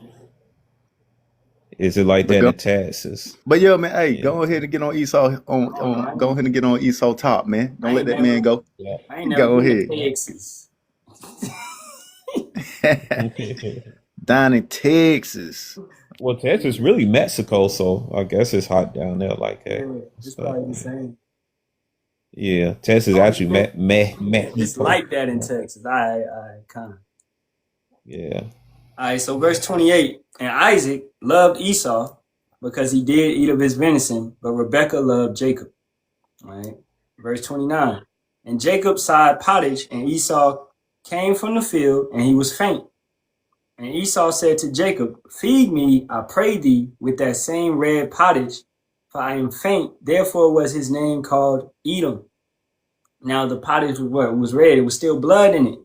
is it like But that go, in Texas? but yeah, man, hey, Yeah, go ahead and get on Esau go ahead and get on Esau top, man. Don't I let ain't that man never, go. yeah. I ain't never Go been ahead. to Texas. Down in Texas. Well, Texas really Mexico, so I guess it's hot down there like that. Yeah, it's So, probably the same. yeah, Texas actually It's Mexico. like that in Texas. I kind of. Yeah. All right, so verse 28. And Isaac loved Esau because he did eat of his venison, but Rebekah loved Jacob. All right, verse 29. And Jacob sighed pottage, and Esau came from the field, and he was faint. And Esau said to Jacob, feed me, I pray thee, with that same red pottage, for I am faint. Therefore was his name called Edom. Now the pottage was what? It was red. It was still blood in it.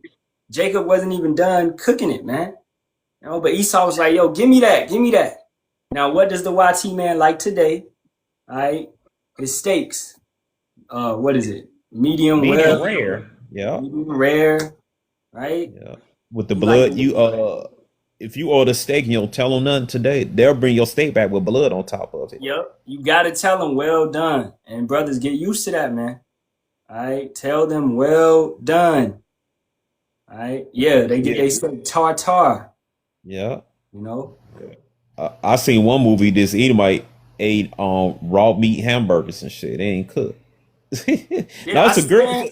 Jacob wasn't even done cooking it, man. But Esau was like, yo, give me that. Give me that. Now, what does the YT man like today? All right. His steaks. What is it? Medium Medium well, rare. Yeah. medium rare, right? Yeah. With the He like blood, if you order steak and you don't tell them nothing today, they'll bring your steak back with blood on top of it. Yep. You gotta tell them well done. And brothers, get used to that, man. All right. Tell them well done. All right. Yeah, they get they steak tartar. Yeah. You know? I seen one movie. This Edomite ate raw meat hamburgers and shit. They ain't cooked. Yeah, Now it's a girl.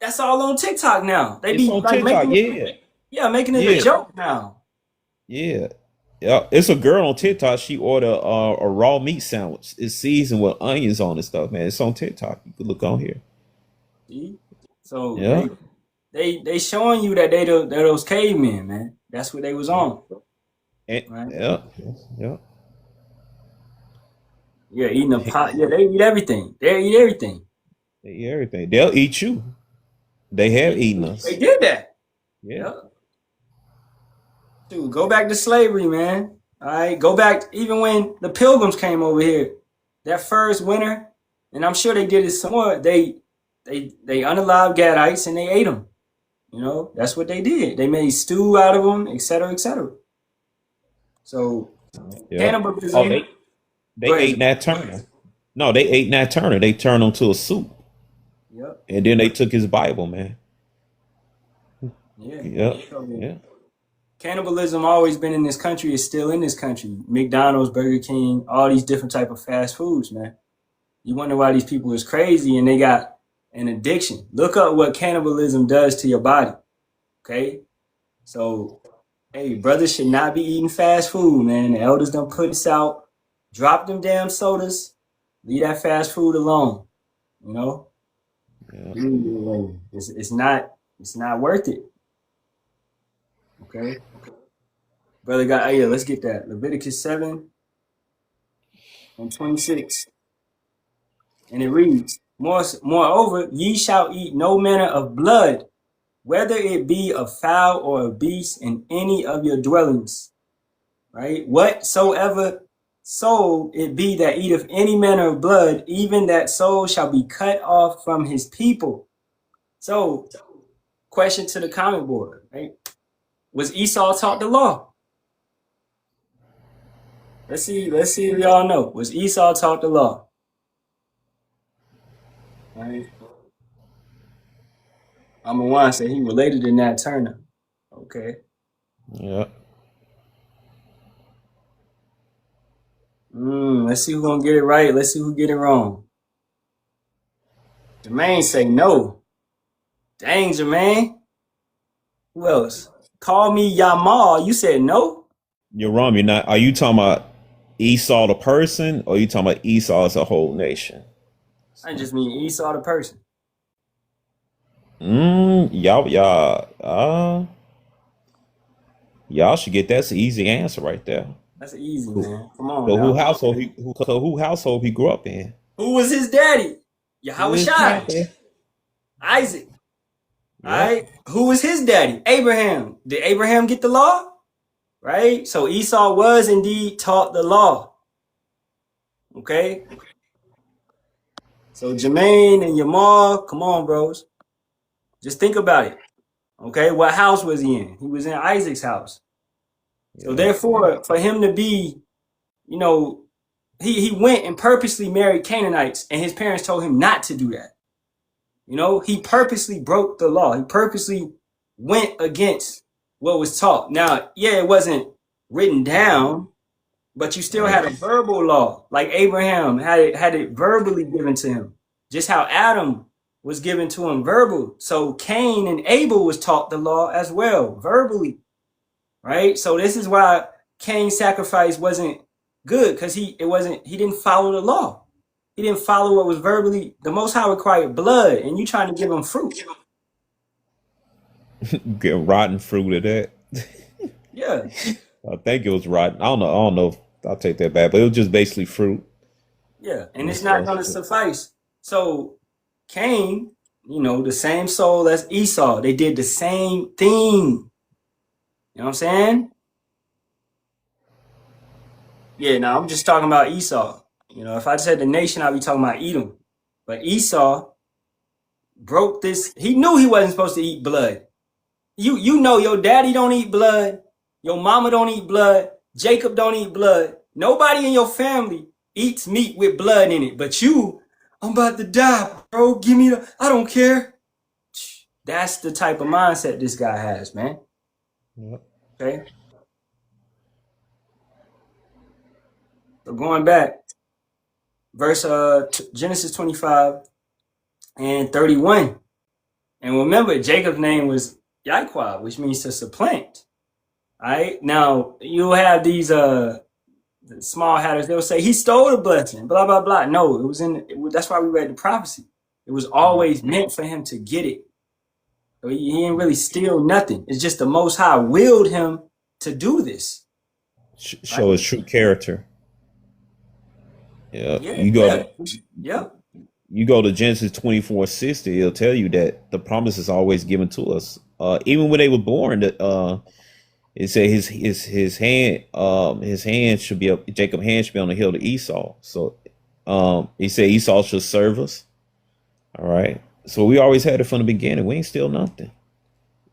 that's all on TikTok now. They It's be on like TikTok. making making it a Yeah. joke now. Yeah. Yeah. It's a girl on TikTok. She ordered a raw meat sandwich. It's seasoned with onions on and stuff, man. It's on TikTok. You can look on here. See? So Yeah. they showing you that they're those cavemen, man. That's what they was on. Right? Yeah. Yeah. Yeah, eating a pot. Yeah, they eat everything. They eat everything. They eat everything. They'll eat you. They have eaten They us. did that. Yeah. Yep. Dude, go back to slavery, man. All right, go back even when the Pilgrims came over here. That first winter, and I'm sure they did it some more. They unalived Gadites and they ate them. You know, that's what they did. They made stew out of them, etc., etc. So Yeah. cannibalism. Oh, they ate Nat Turner. No, they ate Nat Turner. They turned him to a soup. Yep. And then they took his Bible, man. Yeah. Yep. So, Yeah. cannibalism always been in this country. Is still in this country. McDonald's, Burger King, all these different type of fast foods, man. You wonder why these people is crazy and they got an addiction. Look up what cannibalism does to your body. Okay? So, hey, brothers should not be eating fast food, man. The elders done put us out. Drop them damn sodas. Leave that fast food alone. You know? Yeah. It's not worth it. Okay? Brother got, yeah, let's get that. Leviticus 7 and 26. And it reads, moreover, ye shall eat no manner of blood, whether it be of fowl or of beast, in any of your dwellings. Right? Whatsoever soul it be that eateth any manner of blood, even that soul shall be cut off from his people. So, question to the comment board, right? Was Esau taught the law? Let's see if y'all know. Was Esau taught the law? Right. I'm gonna want to say he related to Nat Turner. Okay. Yeah. Let's see who's gonna get it right. Let's see who get it wrong. Jermaine say no. Dang, Jermaine. Who else? Call me Yamal. You said no? You're wrong. You're not. Are you talking about Esau the person, or are you talking about Esau as a whole nation? I just mean Esau the person. Y'all should get that's an easy answer right there. That's easy, man. Come on. So Now. who household he grew up in? Who was his daddy? Yahawashi. Isaac. Yeah. All right. Who was his daddy? Abraham. Did Abraham get the law? Right? So Esau was indeed taught the law. Okay? So Jermaine and Yamal, come on, bros. Just think about it. Okay? What house was he in? He was in Isaac's house. So therefore, for him to be, you know, he went and purposely married Canaanites, and his parents told him not to do that. You know, he purposely broke the law. He purposely went against what was taught. Now, yeah, it wasn't written down, but you still had a verbal law, like Abraham had it verbally given to him, just how Adam was given to him verbal. So Cain and Abel was taught the law as well, verbally, right? So this is why Cain's sacrifice wasn't good, because he didn't follow the law. He didn't follow what was verbally. The Most High required blood, and you trying to give him fruit. Get rotten fruit of that. Yeah. I think it was rotten. I don't know. I'll take that back, but it was just basically fruit. Yeah, and it's not going to suffice. So Cain, you know, the same soul as Esau. They did the same thing. You know what I'm saying? Yeah, now I'm just talking about Esau. You know, if I said the nation, I'd be talking about Edom. But Esau broke this. He knew he wasn't supposed to eat blood. You know your daddy don't eat blood. Your mama don't eat blood. Jacob don't eat blood. Nobody in your family eats meat with blood in it. But you, I'm about to die, bro. Give me I don't care. That's the type of mindset this guy has, man. Yep. Okay. So going back, verse Genesis 25 and 31. And remember, Jacob's name was Yahawah, which means to supplant. All right. Now you'll have these small hatters. They'll say he stole the blessing, blah blah blah. No, that's why we read the prophecy. It was always meant for him to get it. So he didn't really steal nothing. It's just the Most High willed him to do this. Show his true character. Yeah. You go to Genesis 24:60, it'll tell you that the promise is always given to us. Even when they were born, it said his hand should be up, Jacob's hand should be on the hill to Esau. So he said Esau should serve us. All right. So we always had it from the beginning. We ain't steal nothing.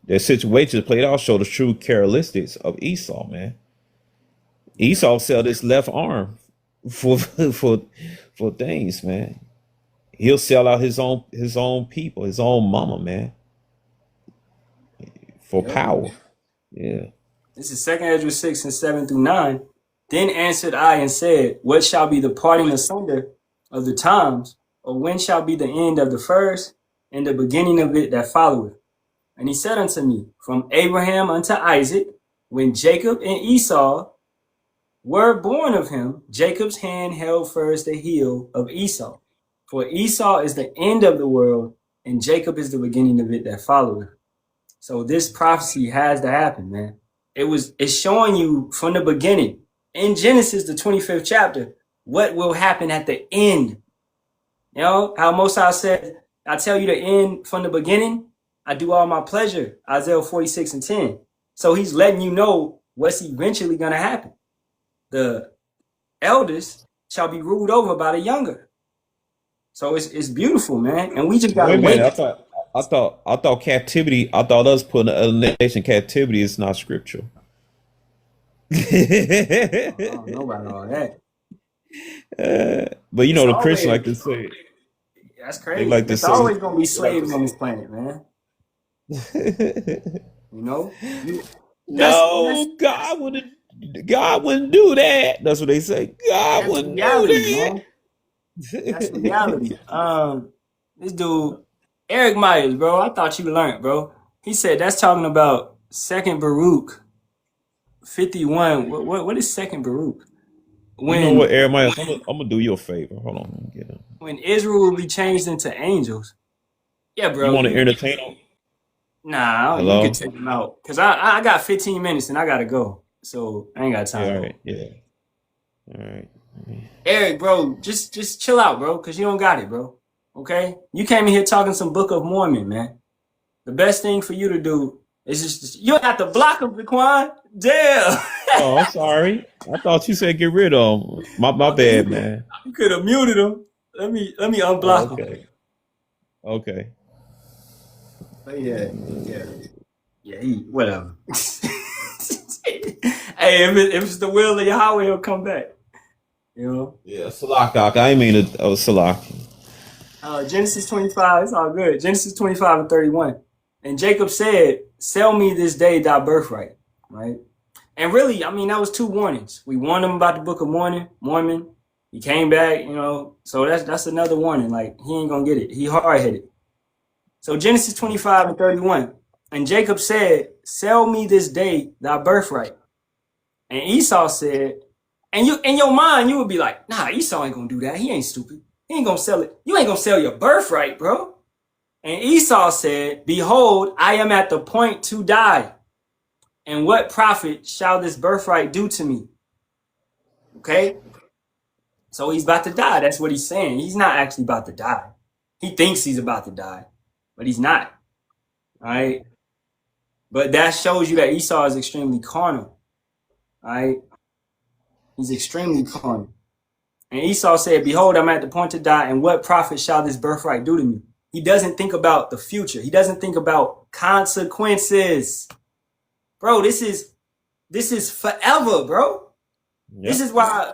Their situations played out show the true characteristics of Esau, man. Esau sell his left arm for things, man. He'll sell out his own people, his own mama, man, for power. Yeah. This is 2 Ezra 6 and 7 through 9. Then answered I and said, what shall be the parting asunder of the times, or when shall be the end of the first, and the beginning of it that followeth? And he said unto me, from Abraham unto Isaac, when Jacob and Esau were born of him, Jacob's hand held first the heel of Esau. For Esau is the end of the world, and Jacob is the beginning of it that followeth. So this prophecy has to happen, man. It's showing you from the beginning, in Genesis, the 25th chapter, what will happen at the end. You know, how Moses said, I tell you the end from the beginning, I do all my pleasure, Isaiah 46 and 10. So he's letting you know what's eventually going to happen. The eldest shall be ruled over by the younger. So it's beautiful, man. And we just got to wait. I thought captivity, I thought us putting a nation in captivity is not scriptural. I don't know about all that. But you It's know, the Christian always like to say, that's they crazy. like to It's say, always gonna be they like to slaves on this planet, man. You know, that's no, God wouldn't do that. That's what they say. God that's wouldn't reality, do man. That's that. reality. This dude, Eric Myers, bro. I thought you learned, bro. He said that's talking about Second Baruch 51. What is Second Baruch? You know When what, Jeremiah? I'm gonna do you a favor. Hold on, let me get him. when Israel will be changed into angels. Yeah, You bro. want to entertain him? Nah, you Hello? could take him out because I got 15 minutes and I gotta go, so I ain't got Yeah, all time. right. Yeah, all right. Eric, bro, just chill out, bro, because you don't got it, bro. Okay, you came in here talking some Book of Mormon, man. The best thing for you to do is just you have to block him, Raquan. Damn. Oh, I'm sorry. I thought you said get rid of him. My I mean, bad, man. you could have muted him. Let me Oh, unblock him. okay. Okay. But yeah, he whatever. Hey, if it's the will of Yahawah, he'll come back. You know. Yeah, Salak. I ain't mean it. Oh, Salak. Genesis 25, it's all good. Genesis 25 and 31. And Jacob said, sell me this day thy birthright. Right? And really, I mean, that was two warnings. We warned him about the Book of Mormon. He came back, you know. So that's another warning. Like, he ain't gonna get it. He hard-headed. So Genesis 25 and 31. And Jacob said, sell me this day thy birthright. And Esau said, and you in your mind, you would be like, nah, Esau ain't gonna do that. He ain't stupid. He ain't gonna sell it. You ain't gonna sell your birthright, bro. And Esau said, behold, I am at the point to die. And what profit shall this birthright do to me? Okay? So he's about to die. That's what he's saying. He's not actually about to die. He thinks he's about to die, but he's not. All right? But that shows you that Esau is extremely carnal. All right? He's extremely carnal. And Esau said, behold, I'm at the point to die, and what profit shall this birthright do to me? He doesn't think about the future. He doesn't think about consequences. Bro, this is forever, bro. Yep. This is why,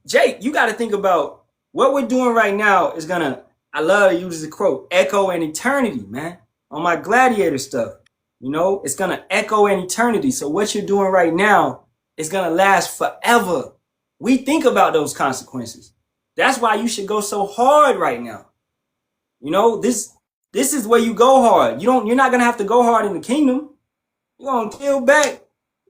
Jake, you got to think about what we're doing right now is going to, I love to use the quote, echo an eternity, man. On my gladiator stuff, you know, it's going to echo an eternity. So what you're doing right now is going to last forever. We think about those consequences. That's why you should go so hard right now. You know, this is where you go hard. You're not going to have to go hard in the kingdom. You're going to kill back,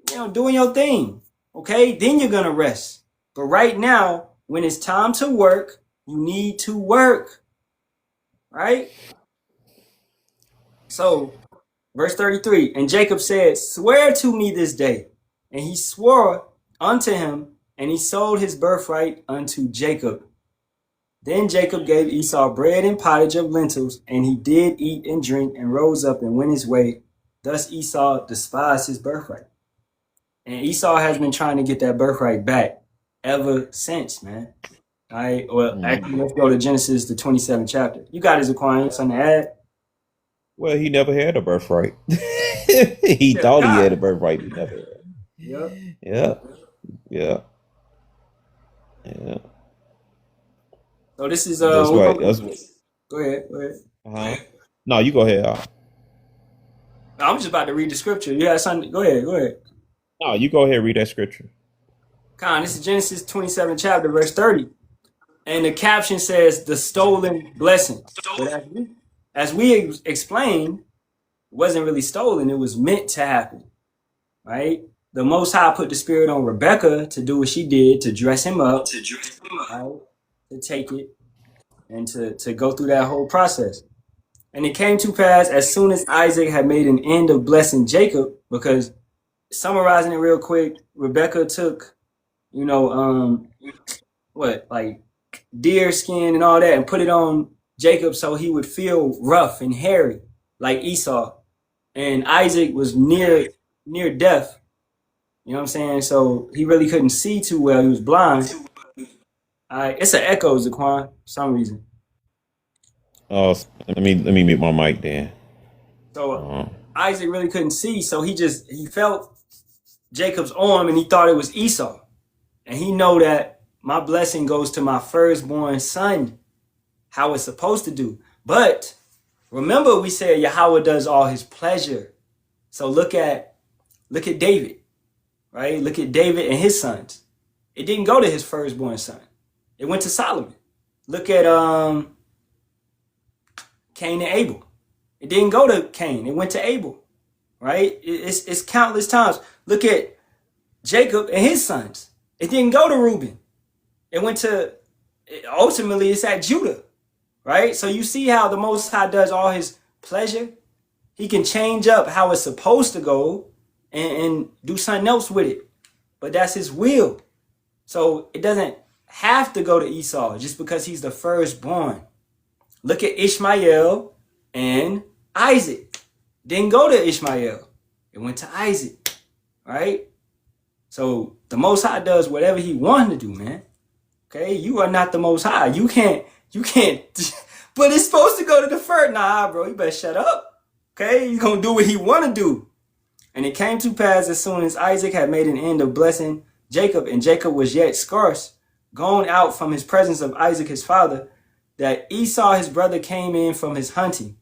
you know, doing your thing. Okay? Then you're going to rest. But right now, when it's time to work, you need to work. Right? So, verse 33, and Jacob said, swear to me this day. And he swore unto him, and he sold his birthright unto Jacob. Then Jacob gave Esau bread and pottage of lentils, and he did eat and drink, and rose up and went his way. Thus Esau despised his birthright. And Esau has been trying to get that birthright back ever since, man. All right. Well, actually, let's go to Genesis, the 27th chapter. You got his acquiring something to add? Well, he never had a birthright. He thought he had a birthright. He never had. Yep. Yeah. So this is that's right. Go ahead. Uh-huh. No, you go ahead. I'm just about to read the scripture. You had something? Go ahead. No, you go ahead and read that scripture. This is Genesis 27 chapter, verse 30. And the caption says, the stolen blessing. But as we explained, it wasn't really stolen. It was meant to happen, right? The Most High put the spirit on Rebecca to do what she did, to dress him up, right? To take it and to go through that whole process. And it came to pass as soon as Isaac had made an end of blessing Jacob, because summarizing it real quick, Rebecca took, you know, like deer skin and all that and put it on Jacob so he would feel rough and hairy like Esau. And Isaac was near death. You know what I'm saying? So he really couldn't see too well. He was blind. It's an echo, Zaquan, for some reason. Oh, let me mute my mic then. So Isaac really couldn't see, so he felt Jacob's arm and he thought it was Esau. And he know that my blessing goes to my firstborn son, how it's supposed to do. But remember we said Yahawah does all his pleasure. So look at David, right? Look at David and his sons. It didn't go to his firstborn son. It went to Solomon. Look at Cain and Abel. It didn't go to Cain. It went to Abel, right? It's countless times. Look at Jacob and his sons. It didn't go to Reuben. It went to, ultimately, it's at Judah, right? So you see how the Most High does all his pleasure? He can change up how it's supposed to go and do something else with it. But that's his will. So it doesn't have to go to Esau just because he's the firstborn. Look at Ishmael and Isaac. Didn't go to Ishmael. It went to Isaac, right? So the Most High does whatever he wanted to do, man. Okay, you are not the Most High. You can't. But it's supposed to go to the first. Nah, bro, you better shut up. Okay, you're going to do what he want to do. And it came to pass as soon as Isaac had made an end of blessing Jacob, and Jacob was yet scarce, gone out from his presence of Isaac his father, that Esau his brother came in from his hunting.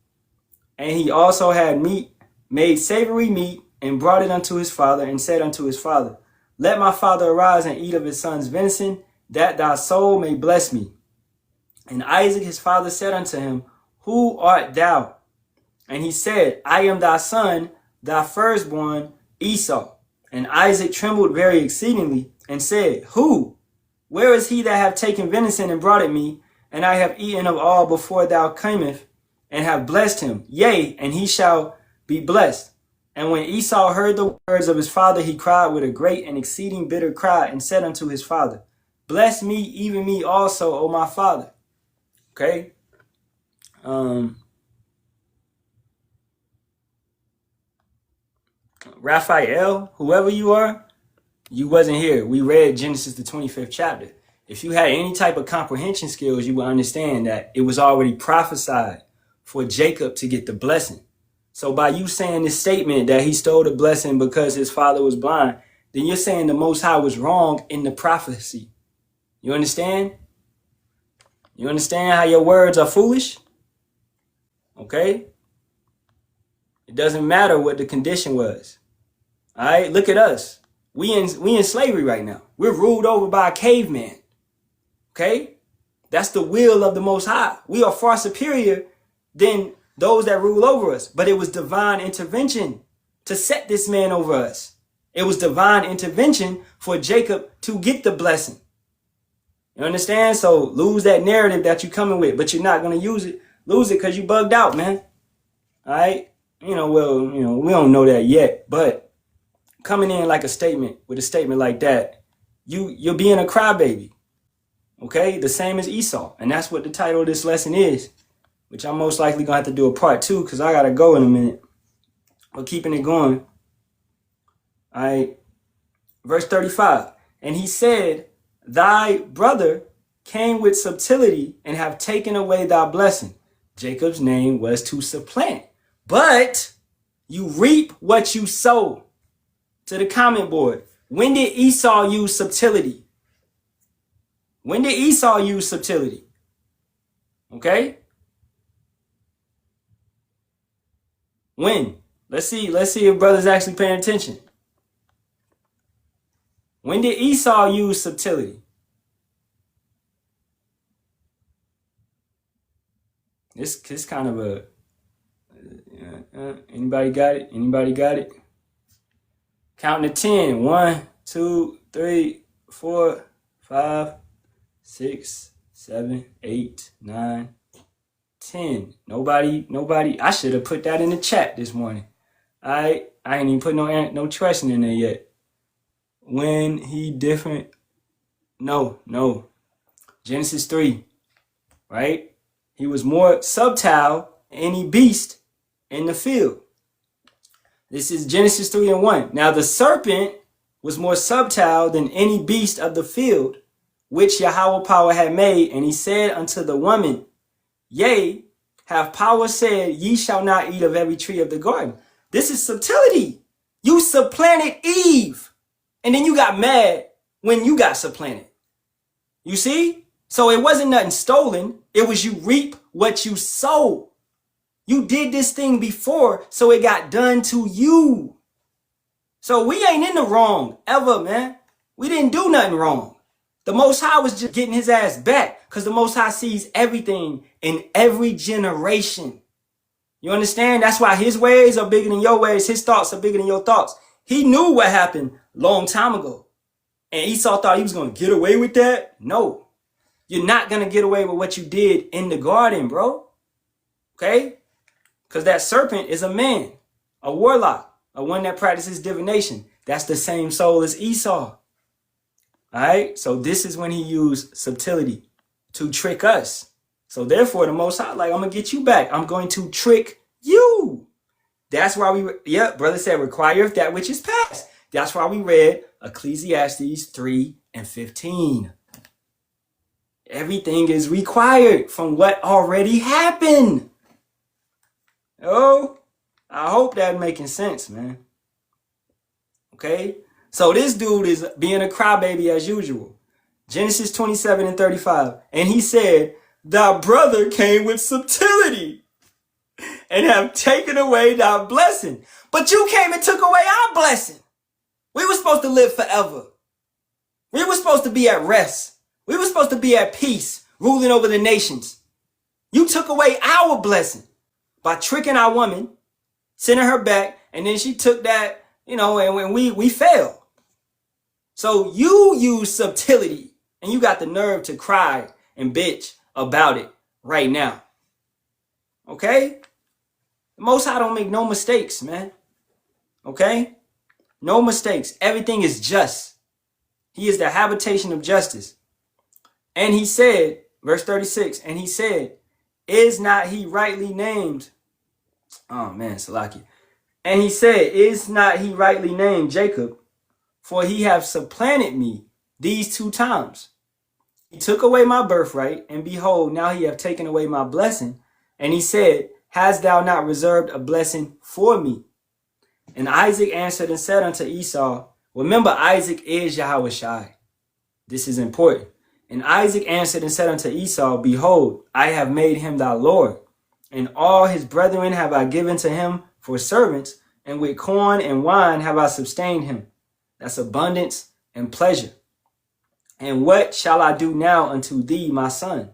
And he also had meat, made savory meat, and brought it unto his father, and said unto his father, let my father arise and eat of his son's venison, that thy soul may bless me. And Isaac his father said unto him, who art thou? And he said, I am thy son, thy firstborn, Esau. And Isaac trembled very exceedingly, and said, who? Where is he that hath taken venison and brought it me? And I have eaten of all before thou camest, and have blessed him. Yea, and he shall be blessed. And when Esau heard the words of his father, he cried with a great and exceeding bitter cry, and said unto his father, bless me, even me also, O my father. Okay. Raphael, whoever you are, you wasn't here. We read Genesis, the 25th chapter. If you had any type of comprehension skills, you would understand that it was already prophesied for Jacob to get the blessing. So by you saying this statement that he stole the blessing because his father was blind, then you're saying the Most High was wrong in the prophecy. You understand? You understand how your words are foolish? Okay? It doesn't matter what the condition was. All right? Look at us. We in slavery right now. We're ruled over by a caveman. Okay? That's the will of the Most High. We are far superior than those that rule over us. But it was divine intervention to set this man over us. It was divine intervention for Jacob to get the blessing. You understand? So lose that narrative that you're coming with, but you're not going to use it. Lose it because you bugged out, man. All right? We don't know that yet, but coming in like a statement with a statement like that, you're being a crybaby. Okay? The same as Esau. And that's what the title of this lesson is, which I'm most likely going to have to do a part 2 because I got to go in a minute. But keeping it going. All right. Verse 35. And he said, thy brother came with subtlety and have taken away thy blessing. Jacob's name was to supplant. But you reap what you sow. To the comment board. When did Esau use subtlety? When did Esau use subtlety? Okay? When? Let's see if brother's actually paying attention. When did Esau use subtlety? This kind of a... anybody got it? Anybody got it? Counting to 10. 1, 2, 3, 4, 5, 6, 7, 8, 9, 10. Nobody. I should have put that in the chat this morning. I ain't even put no question in there yet. When he different? No. Genesis 3, right? He was more subtile any beast in the field. This is Genesis 3:1. Now the serpent was more subtile than any beast of the field, which Yahawah power had made. And he said unto the woman, yea, have power said, ye shall not eat of every tree of the garden. This is subtlety. You supplanted Eve. And then you got mad when you got supplanted. You see? So it wasn't nothing stolen. It was you reap what you sow. You did this thing before, so it got done to you. So we ain't in the wrong ever, man. We didn't do nothing wrong. The Most High was just getting his ass back because the Most High sees everything in every generation. You understand? That's why his ways are bigger than your ways. His thoughts are bigger than your thoughts. He knew what happened long time ago. And Esau thought he was going to get away with that. No, you're not going to get away with what you did in the garden, bro. Okay? Because that serpent is a man, a warlock, a one that practices divination. That's the same soul as Esau. All right? So this is when he used subtlety to trick us. So therefore, the Most High, like, I'm going to get you back. I'm going to trick you. That's why brother said, requireth that which is past. That's why we read Ecclesiastes 3:15. Everything is required from what already happened. Oh, I hope that's making sense, man. Okay? So this dude is being a crybaby as usual. Genesis 27:35. And he said, thy brother came with subtlety and have taken away thy blessing. But you came and took away our blessing. We were supposed to live forever. We were supposed to be at rest. We were supposed to be at peace, ruling over the nations. You took away our blessing by tricking our woman, sending her back, and then she took that, and when we failed. So you use subtlety, and you got the nerve to cry and bitch about it right now. Okay? The Most High don't make no mistakes, man. Okay? No mistakes. Everything is just. He is the habitation of justice. And he said, verse 36, and he said, is not he rightly named? Oh man, Salaki. And he said, is not he rightly named Jacob? For he have supplanted me these 2 times. He took away my birthright, and behold, now he have taken away my blessing. And he said, hast thou not reserved a blessing for me? And Isaac answered and said unto Esau, remember, Isaac is Yahawashi. This is important. And Isaac answered and said unto Esau, behold, I have made him thy Lord, and all his brethren have I given to him for servants, and with corn and wine have I sustained him. That's abundance and pleasure. And what shall I do now unto thee, my son?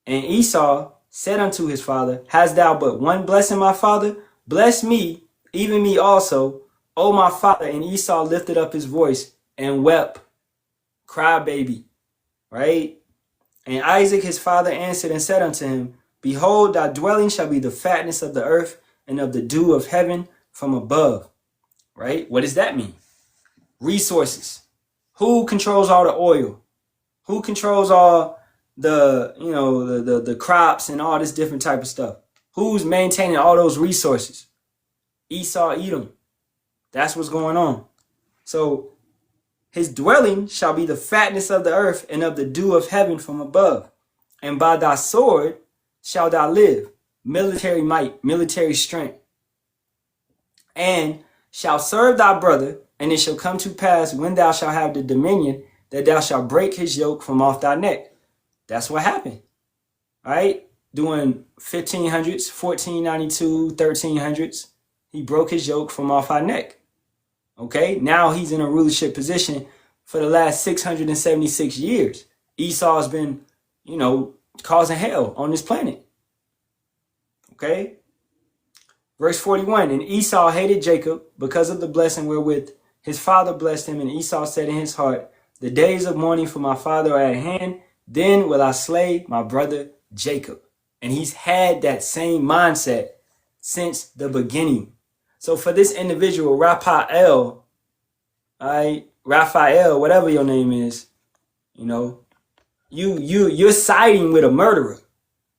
And Esau said unto his father, hast thou but one blessing, my father? Bless me, even me also, O my father. And Esau lifted up his voice and wept. Cry baby. Right? And Isaac his father answered and said unto him, behold, thy dwelling shall be the fatness of the earth and of the dew of heaven from above. Right? What does that mean? Resources. Who controls all the oil? Who controls all the crops and all this different type of stuff? Who's maintaining all those resources? Esau, Edom. That's what's going on. So his dwelling shall be the fatness of the earth and of the dew of heaven from above. And by thy sword shalt thou live. Military might, military strength. And shall serve thy brother. And it shall come to pass when thou shalt have the dominion that thou shalt break his yoke from off thy neck. That's what happened. All right. During 1500s, 1492, 1300s, he broke his yoke from off our neck. Okay. Now he's in a rulership position for the last 676 years. Esau has been, causing hell on this planet. Okay. Verse 41, and Esau hated Jacob because of the blessing wherewith his father blessed him. And Esau said in his heart, the days of mourning for my father are at hand. Then will I slay my brother Jacob. And he's had that same mindset since the beginning. So for this individual, Raphael, whatever your name is, you're siding with a murderer.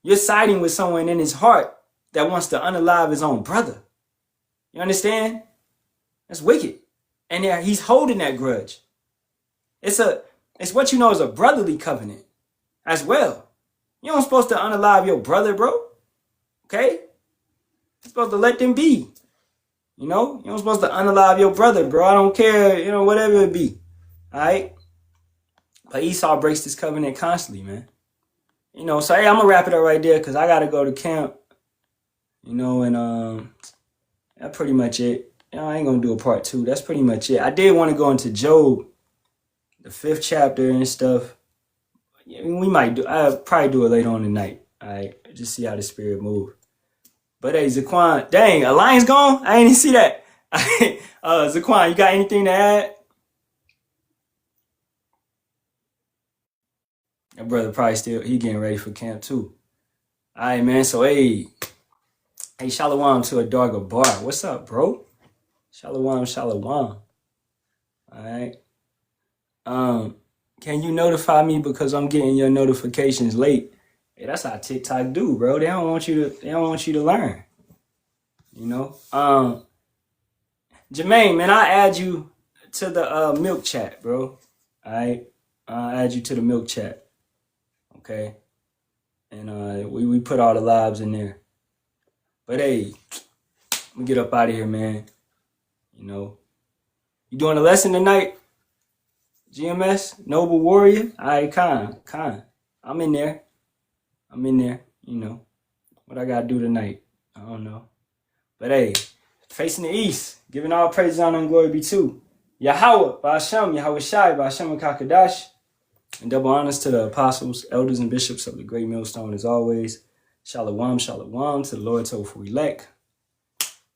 You're siding with someone in his heart that wants to unalive his own brother. You understand? That's wicked. And he's holding that grudge. It's what you know is a brotherly covenant as well. You don't supposed to unalive your brother, bro. Okay? You're supposed to let them be. You know? You're not supposed to unalive your brother, bro. I don't care, you know, whatever it be. Alright? But Esau breaks this covenant constantly, man. You know, so hey, I'm gonna wrap it up right there because I gotta go to camp. You know, and that's pretty much it. You know, I ain't gonna do a part 2. That's pretty much it. I did want to go into Job, the 5th chapter and stuff. Yeah, we might do. I'll probably do it later on tonight. All right, just see how the spirit move. But hey, Zaquan, dang, a lion's gone. I ain't even see that. Zaquan, you got anything to add? That brother probably still he getting ready for camp too. All right, man. So hey, Shalawam to a dog of Barak. What's up, bro? Shalawam. All right. Can you notify me because I'm getting your notifications late? Hey, that's how TikTok do, bro. They don't want you to learn. You know? Jermaine, man, I add you to the milk chat, bro. Alright? I'll add you to the milk chat. Okay? And we put all the lives in there. But hey, let me get up out of here, man. You know. You doing a lesson tonight? GMS, Noble Warrior. All right, Khan. I'm in there. You know. What I got to do tonight? I don't know. But hey, facing the east, giving all praise, honor, and glory be to Yahawah, Bahasham, Yahawashi, Bahasham, and Kakadash. And double honors to the apostles, elders, and bishops of the great millstone as always. Shalawam to the Lord Tofu elect.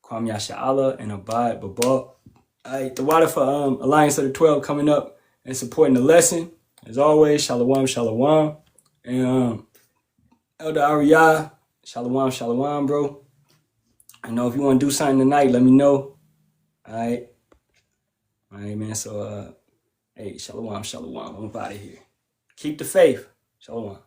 Kwam Yasharahla and Abad Babak. All right, the water for Alliance of the 12 coming up and supporting the lesson. As always, Shalawam. And Elder Ariyah, Shalawam, bro. I know if you want to do something tonight, let me know. All right, man. So, hey, Shalawam. I'm up out of here. Keep the faith. Shalawam.